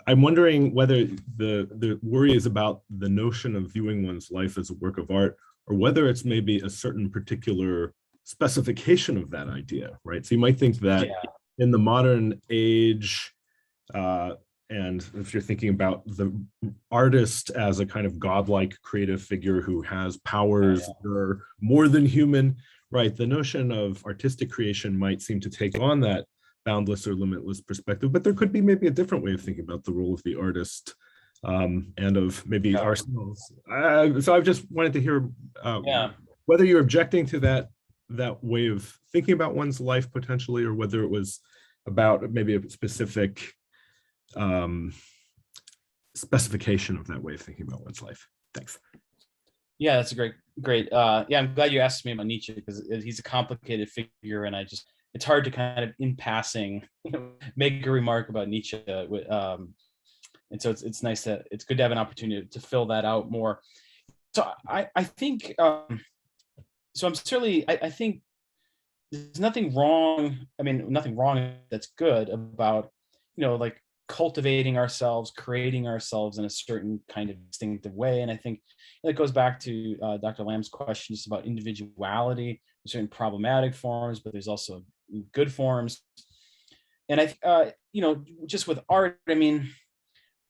I'm wondering whether the worry is about the notion of viewing one's life as a work of art, or whether it's maybe a certain particular specification of that idea, right? So you might think that in the modern age, and if you're thinking about the artist as a kind of godlike creative figure who has powers that are more than human, right? The notion of artistic creation might seem to take on that boundless or limitless perspective, but there could be maybe a different way of thinking about the role of the artist and of maybe ourselves. So I just wanted to hear whether you're objecting to that way of thinking about one's life potentially, or whether it was about maybe a specific specification of that way of thinking about one's life. Thanks. Yeah, that's a great. I'm glad you asked me about Nietzsche, because he's a complicated figure, and it's hard to kind of in passing make a remark about Nietzsche. And so it's nice it's good to have an opportunity to fill that out more. So I think so I'm certainly I think there's nothing wrong. I mean, nothing wrong that's good about like cultivating ourselves, creating ourselves in a certain kind of distinctive way. And I think that goes back to Dr. Lamb's question just about individuality. There's certain problematic forms, but there's also good forms. And I just with art, I mean,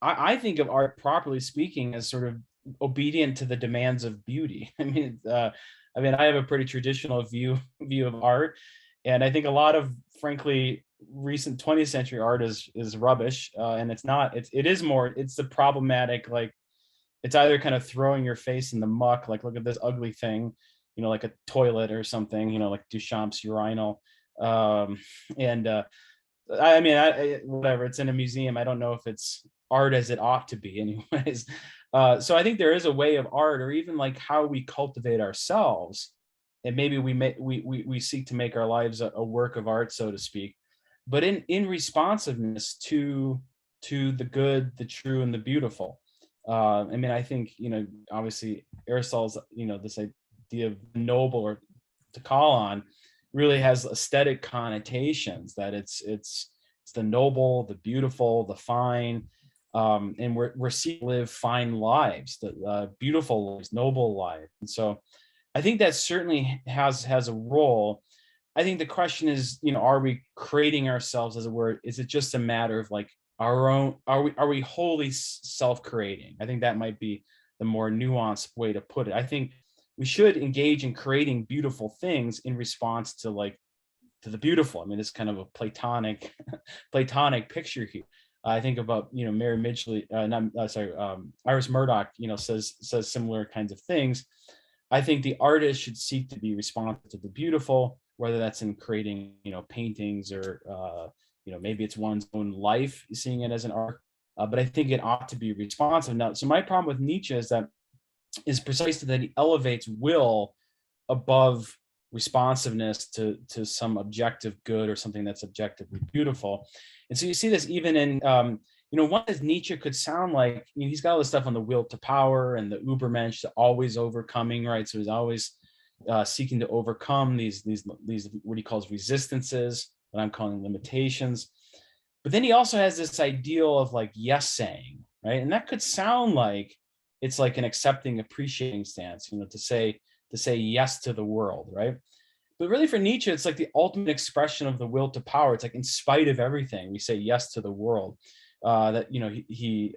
I think of art, properly speaking, as sort of obedient to the demands of beauty. I have a pretty traditional view of art, and I think a lot of, frankly, recent 20th century art is rubbish, and it's not. It is more. It's the problematic, like, it's either kind of throwing your face in the muck, like, look at this ugly thing, like a toilet or something, like Duchamp's urinal, and whatever. It's in a museum. I don't know if it's art as it ought to be, anyways. So I think there is a way of art, or even like how we cultivate ourselves, and maybe we seek to make our lives a work of art, so to speak, but in responsiveness to the good, the true, and the beautiful. I think, obviously Aristotle's, this idea of noble, or to call on, really has aesthetic connotations, that it's the noble, the beautiful, the fine, and we're seeking to live fine lives, the beautiful lives, noble lives. And so I think that certainly has a role. I think the question is, are we creating ourselves, as it were? Is it just a matter of like our own, are we wholly self-creating? I think that might be the more nuanced way to put it. I think we should engage in creating beautiful things in response to the beautiful. It's kind of a platonic picture here. I think about, Mary Midgley, Iris Murdoch, says similar kinds of things. I think the artist should seek to be responsive to the beautiful, whether that's in creating, paintings, or maybe it's one's own life, seeing it as an art. But I think it ought to be responsive. Now, so my problem with Nietzsche is precisely that he elevates will above responsiveness to some objective good, or something that's objectively beautiful. And so you see this even in, one as Nietzsche could sound like, he's got all this stuff on the will to power and the Übermensch, the always overcoming, right? So he's always seeking to overcome these what he calls resistances, what I'm calling limitations. But then he also has this ideal of like yes saying, right? And that could sound like it's like an accepting, appreciating stance, to say yes to the world, right? But really for Nietzsche, it's like the ultimate expression of the will to power. It's like, in spite of everything, we say yes to the world. He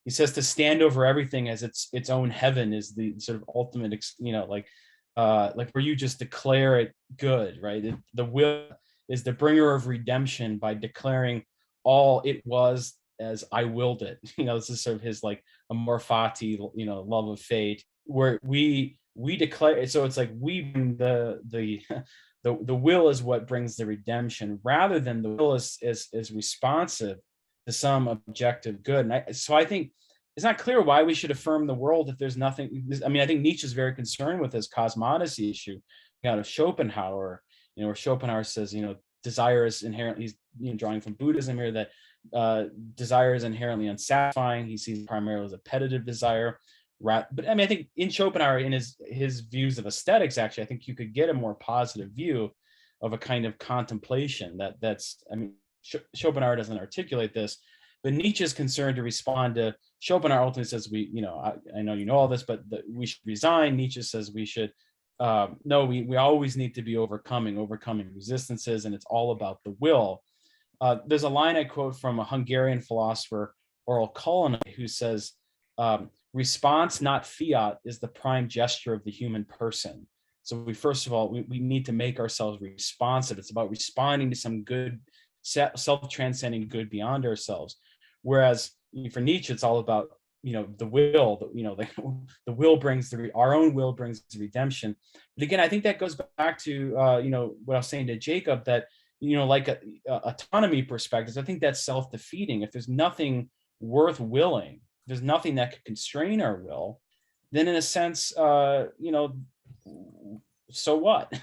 says to stand over everything as its own heaven is the sort of ultimate, like where you just declare it good, right? The will is the bringer of redemption by declaring all it was as I willed it. This is sort of his like amor fati, love of fate, where we declare. So it's like we bring the will is what brings the redemption, rather than the will is responsive to some objective good. And so I think it's not clear why we should affirm the world if there's nothing. I think Nietzsche's very concerned with this cosmodicy issue. Out of Schopenhauer, where Schopenhauer says, desire is inherently, he's drawing from Buddhism here, that desire is inherently unsatisfying. He sees primarily as a appetitive desire. But I think in Schopenhauer, in his views of aesthetics, actually, I think you could get a more positive view of a kind of contemplation that's. Schopenhauer doesn't articulate this, but Nietzsche is concerned to respond to. Schopenhauer ultimately says I know you know all this, but we should resign. Nietzsche says we should. No, we always need to be overcoming resistances, and it's all about the will. There's a line I quote from a Hungarian philosopher, Oral Kolonai, who says, response, not fiat, is the prime gesture of the human person. So we need to make ourselves responsive. It's about responding to some good, self-transcending good beyond ourselves. Whereas for Nietzsche, it's all about, the will, the will brings our own will brings the redemption. But again, I think that goes back to, what I was saying to Jacob, that, like a autonomy perspectives, I think that's self-defeating. If there's nothing worth willing, there's nothing that could constrain our will, then in a sense, so what?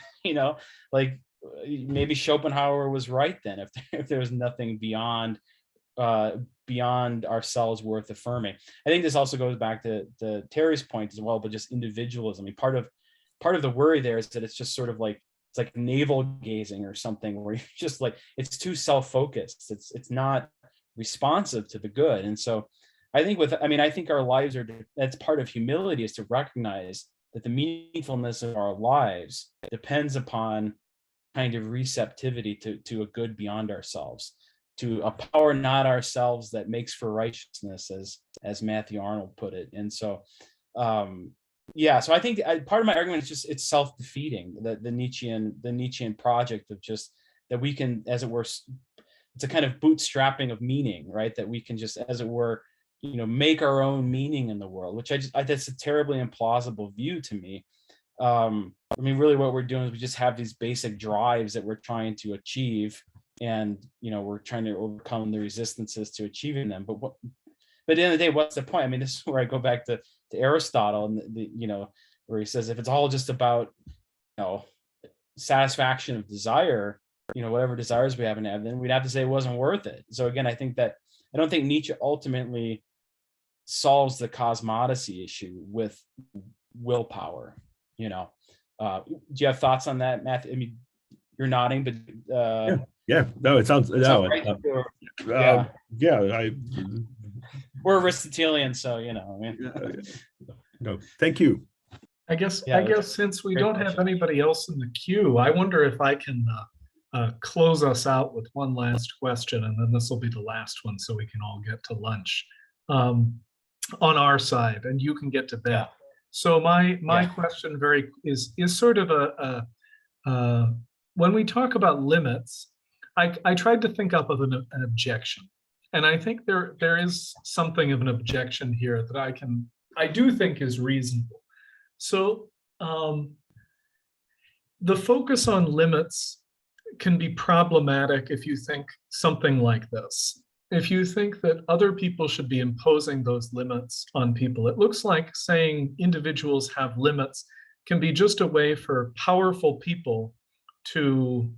Like maybe Schopenhauer was right then, if there was nothing beyond ourselves worth affirming. I think this also goes back to Terry's point as well, but just individualism. Part of the worry there is that it's just sort of like, it's like navel gazing or something, where you're just like, it's too self-focused. It's not responsive to the good. And so I think our lives that's part of humility, is to recognize that the meaningfulness of our lives depends upon kind of receptivity to a good beyond ourselves. a power not ourselves that makes for righteousness, as Matthew Arnold put it. And so yeah, so I think part of my argument is just it's self-defeating, the Nietzschean project of just that we can, as it were, it's a kind of bootstrapping of meaning, right? That we can just, as it were, make our own meaning in the world, which that's a terribly implausible view to me. I mean, really what we're doing is we just have these basic drives that we're trying to achieve, and we're trying to overcome the resistances to achieving them. But at the end of the day, what's the point? I mean, this is where I go back to Aristotle, and where he says if it's all just about satisfaction of desire, whatever desires we happen to have, then we'd have to say it wasn't worth it. So again, I don't think Nietzsche ultimately solves the cosmodicy issue with willpower. Do you have thoughts on that, Matthew? I mean, you're nodding, but yeah. No, it sounds right. Yeah. We're Aristotelian, so I mean. No, thank you. I guess since we great don't question. have anybody else in the queue, I wonder if I can close us out with one last question, and then this will be the last one, so we can all get to lunch on our side, and you can get to bed. Yeah. So my question is sort of when we talk about limits, I tried to think up of an objection, and I think there is something of an objection here that I do think is reasonable. So the focus on limits can be problematic if you think something like this. If you think that other people should be imposing those limits on people, it looks like saying individuals have limits can be just a way for powerful people to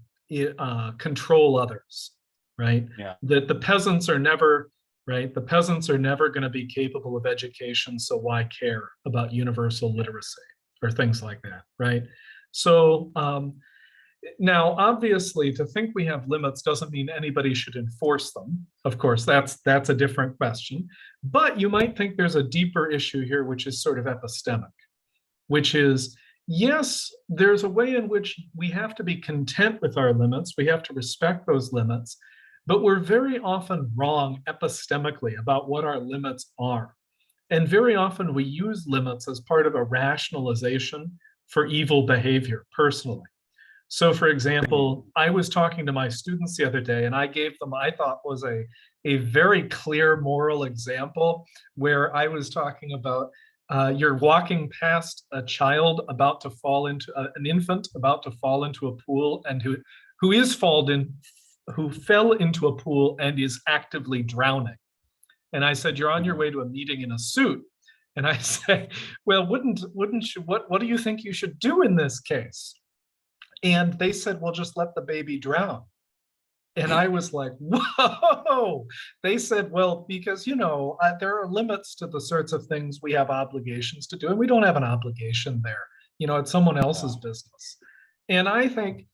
control others, right? Yeah. That the peasants are never, right? The peasants are never going to be capable of education, so why care about universal literacy or things like that, right? So now, obviously, to think we have limits doesn't mean anybody should enforce them. Of course, that's a different question. But you might think there's a deeper issue here, which is sort of epistemic, which is, yes, there's a way in which we have to be content with our limits. We have to respect those limits, but we're very often wrong epistemically about what our limits are. And very often we use limits as part of a rationalization for evil behavior personally. So for example, I was talking to my students the other day, and I gave them, I thought was a very clear moral example where I was talking about you're walking past a child about to fall into, an infant about to fall into a pool, and who fell into a pool and is actively drowning. And I said, you're on your way to a meeting in a suit. And I said, well, wouldn't you, what do you think you should do in this case? And they said, well, just let the baby drown. And I was like, whoa. They said, well, because, there are limits to the sorts of things we have obligations to do, and we don't have an obligation there. It's someone else's business. And I think,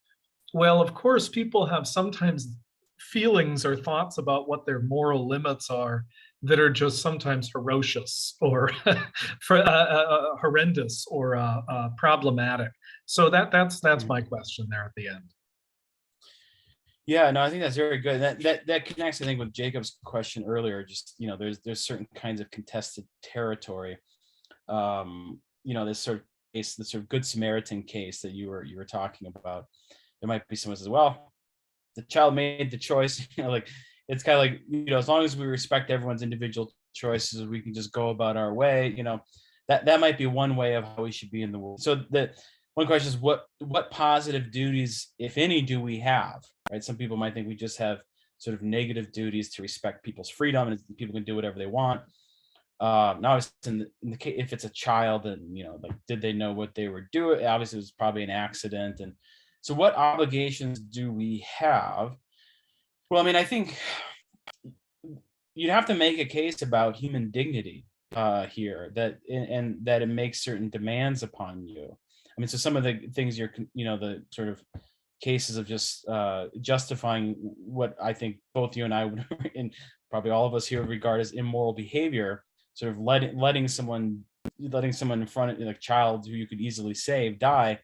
well, of course, people have sometimes feelings or thoughts about what their moral limits are that are just sometimes ferocious or horrendous or problematic. So that's my question there at the end. Yeah, no, I think that's very good. That connects, I think, with Jacob's question earlier. Just there's certain kinds of contested territory. This sort of case, the sort of Good Samaritan case that you were talking about. There might be someone who says, well, the child made the choice. It's kind of like, as long as we respect everyone's individual choices, we can just go about our way. That might be one way of how we should be in the world. So the one question is, what positive duties, if any, do we have? Right? Some people might think we just have sort of negative duties to respect people's freedom, and people can do whatever they want. Now, in the case, if it's a child, and did they know what they were doing? Obviously, it was probably an accident. And so, what obligations do we have? Well, I mean, I think you'd have to make a case about human dignity here, and that it makes certain demands upon you. I mean, so some of the things the sort of cases of just justifying what I think both you and I would, and probably all of us here would regard as immoral behavior, sort of letting someone in front of, like, a child who you could easily save die,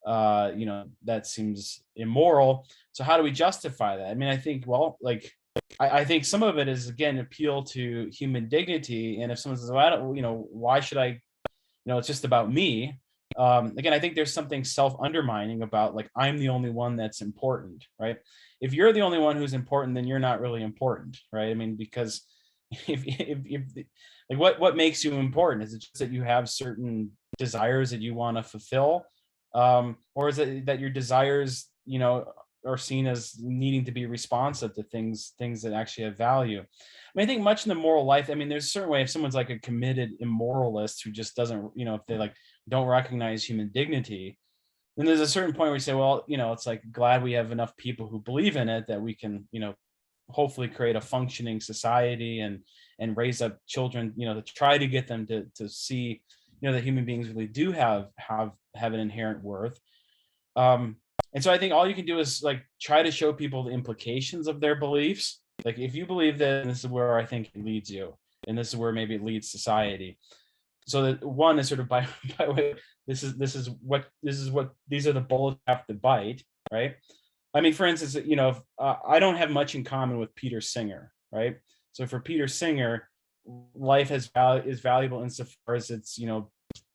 that seems immoral. So how do we justify that? I mean, I think, well, like, I think some of it is, again, appeal to human dignity. And if someone says, well, I don't, why should I, it's just about me. Again, I think there's something self-undermining about, like, I'm the only one that's important, right? If you're the only one who's important, then you're not really important, right? I mean, because if like, what makes you important? Is it just that you have certain desires that you want to fulfill? Or is it that your desires, are seen as needing to be responsive to things that actually have value? I mean, I think much in the moral life, I mean, there's a certain way, if someone's like a committed immoralist who just doesn't, if they like don't recognize human dignity, then there's a certain point where you say, well, it's like, glad we have enough people who believe in it that we can, hopefully create a functioning society and raise up children, to try to get them to see, that human beings really do have an inherent worth. And so I think all you can do is like try to show people the implications of their beliefs. Like, if you believe that, this is where I think it leads you, and this is where maybe it leads society. So that one is sort of by way, these are the bullets you have to bite, right? I mean, for instance, I don't have much in common with Peter Singer, right? So for Peter Singer, life is valuable insofar as it's,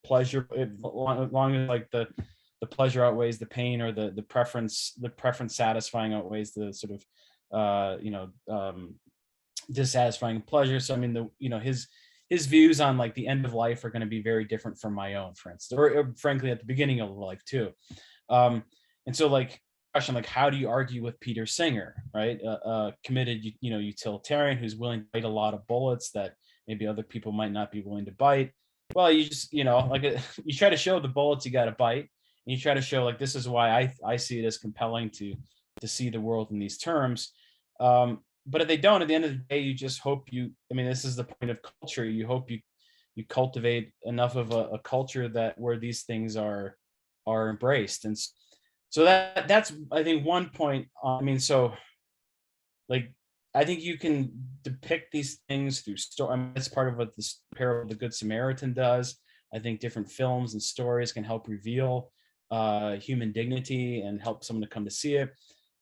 pleasure, as long as like the pleasure outweighs the pain, or the preference satisfying outweighs the sort of dissatisfying pleasure. So I mean, his views on like the end of life are going to be very different from my own, for instance, or frankly at the beginning of life too. And so like, question, like, how do you argue with Peter Singer, right? Committed, utilitarian who's willing to bite a lot of bullets that maybe other people might not be willing to bite. Well, you just, you try to show the bullets you got to bite, and you try to show, like, this is why I see it as compelling to see the world in these terms. But if they don't, at the end of the day, you just hope this is the point of culture. You hope you cultivate enough of a culture where these things are embraced. And so that's, I think, one point. So like, I think you can depict these things through story. That's part of what this parable of the Good Samaritan does. I think different films and stories can help reveal human dignity and help someone to come to see it.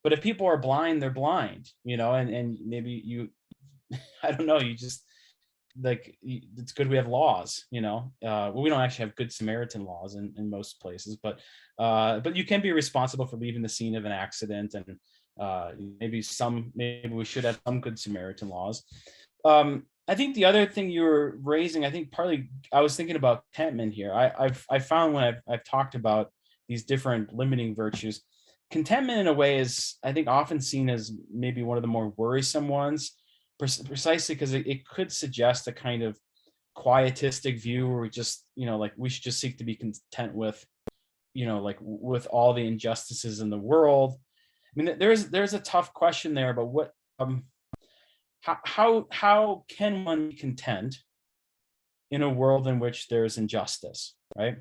But if people are blind, they're blind, and maybe you, I don't know, you just, like, it's good we have laws, well, we don't actually have Good Samaritan laws in most places, but you can be responsible for leaving the scene of an accident, and maybe we should have some Good Samaritan laws. I think the other thing you were raising, I think partly I was thinking about contentment here. I found when I've talked about these different limiting virtues, contentment in a way is, I think, often seen as maybe one of the more worrisome ones, precisely because it could suggest a kind of quietistic view where we just, like, we should just seek to be content with, like, with all the injustices in the world. I mean, there's a tough question there about what, how can one be content in a world in which there's injustice, right?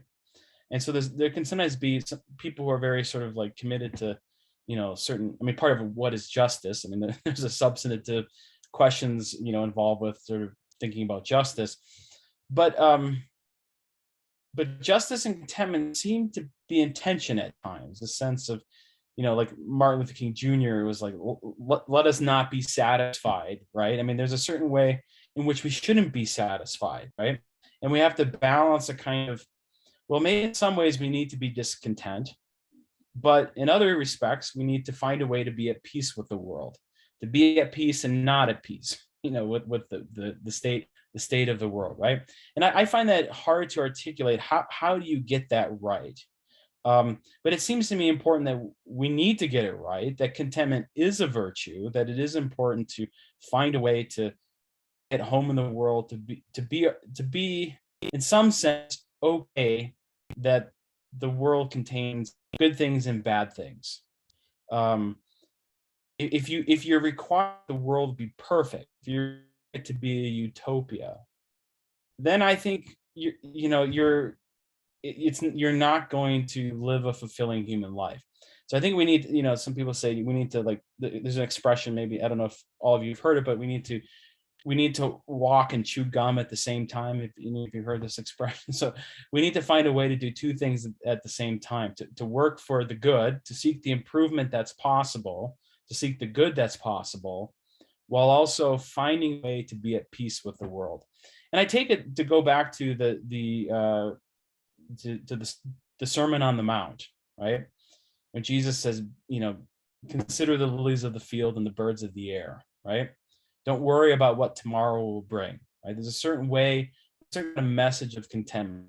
And so there can sometimes be some people who are very sort of like committed to, certain, part of what is justice. I mean, there's a substantive questions, involved with sort of thinking about justice, but justice and contentment seem to be in tension at times. The sense of, like Martin Luther King Jr. was like, let us not be satisfied, right? I mean, there's a certain way in which we shouldn't be satisfied, right? And we have to balance a kind of, well, maybe in some ways we need to be discontent, but in other respects, we need to find a way to be at peace with the world, to be at peace and not at peace, with the state of the world, right? And I find that hard to articulate. How do you get that right? But it seems to me important that we need to get it right, that contentment is a virtue, that it is important to find a way to get home in the world, to be in some sense okay that the world contains good things and bad things. If you require the world to be perfect, if you're to be a utopia, then I think you're not going to live a fulfilling human life. So I think we need, some people say we need to, like, there's an expression, maybe, I don't know if all of you have heard it, but we need to walk and chew gum at the same time, if you've heard this expression. So we need to find a way to do two things at the same time, to work for the good, to seek the improvement that's possible, to seek the good that's possible, while also finding a way to be at peace with the world. And I take it to go back to the Sermon on the Mount, right? When Jesus says, consider the lilies of the field and the birds of the air, right? Don't worry about what tomorrow will bring, right? There's a certain way, a certain message of contentment.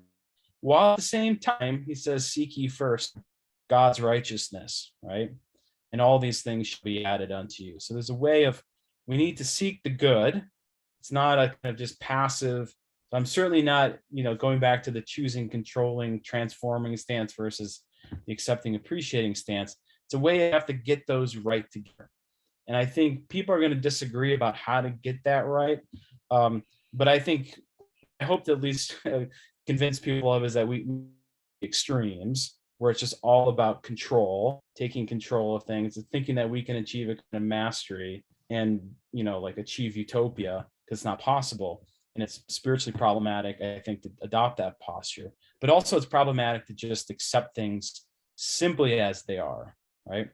While at the same time, he says, seek ye first God's righteousness, right? And all these things shall be added unto you. So there's a way of, we need to seek the good. It's not a kind of just passive. I'm certainly not, going back to the choosing, controlling, transforming stance versus the accepting, appreciating stance. It's a way you have to get those right together. And I think people are going to disagree about how to get that right. But I hope to at least convince people of is that we extremes where it's just all about control, taking control of things, and thinking that we can achieve a kind of mastery and, achieve utopia, because it's not possible. And it's spiritually problematic, I think, to adopt that posture. But also it's problematic to just accept things simply as they are, right?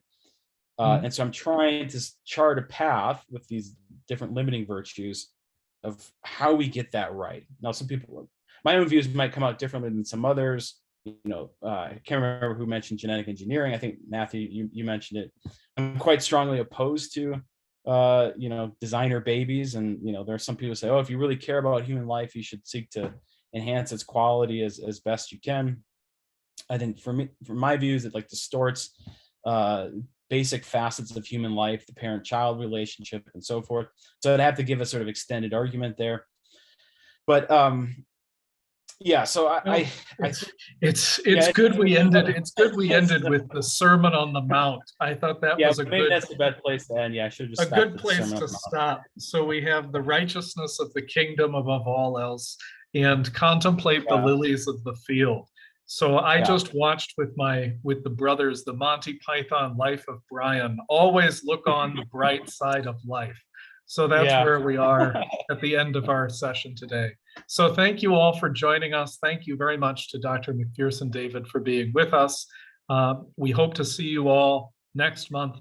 And so I'm trying to chart a path with these different limiting virtues of how we get that right. Now, some people, my own views might come out differently than some others. I can't remember who mentioned genetic engineering. I think, Matthew, you mentioned it. I'm quite strongly opposed to designer babies. And, there are some people who say, oh, if you really care about human life, you should seek to enhance its quality as best you can. I think for my views, it distorts basic facets of human life, the parent-child relationship and so forth. So I'd have to give a sort of extended argument there. But so it's good we ended. It's good we ended with the Sermon on the Mount. I thought that was that's the best place to end. Yeah, I should just a good place to stop. So we have the righteousness of the kingdom above all else, and contemplate the lilies of the field. So I just watched with the brothers, the Monty Python Life of Brian. Always look on the bright side of life. So that's where we are at the end of our session today. So thank you all for joining us. Thank you very much to Dr. McPherson David for being with us. We hope to see you all next month.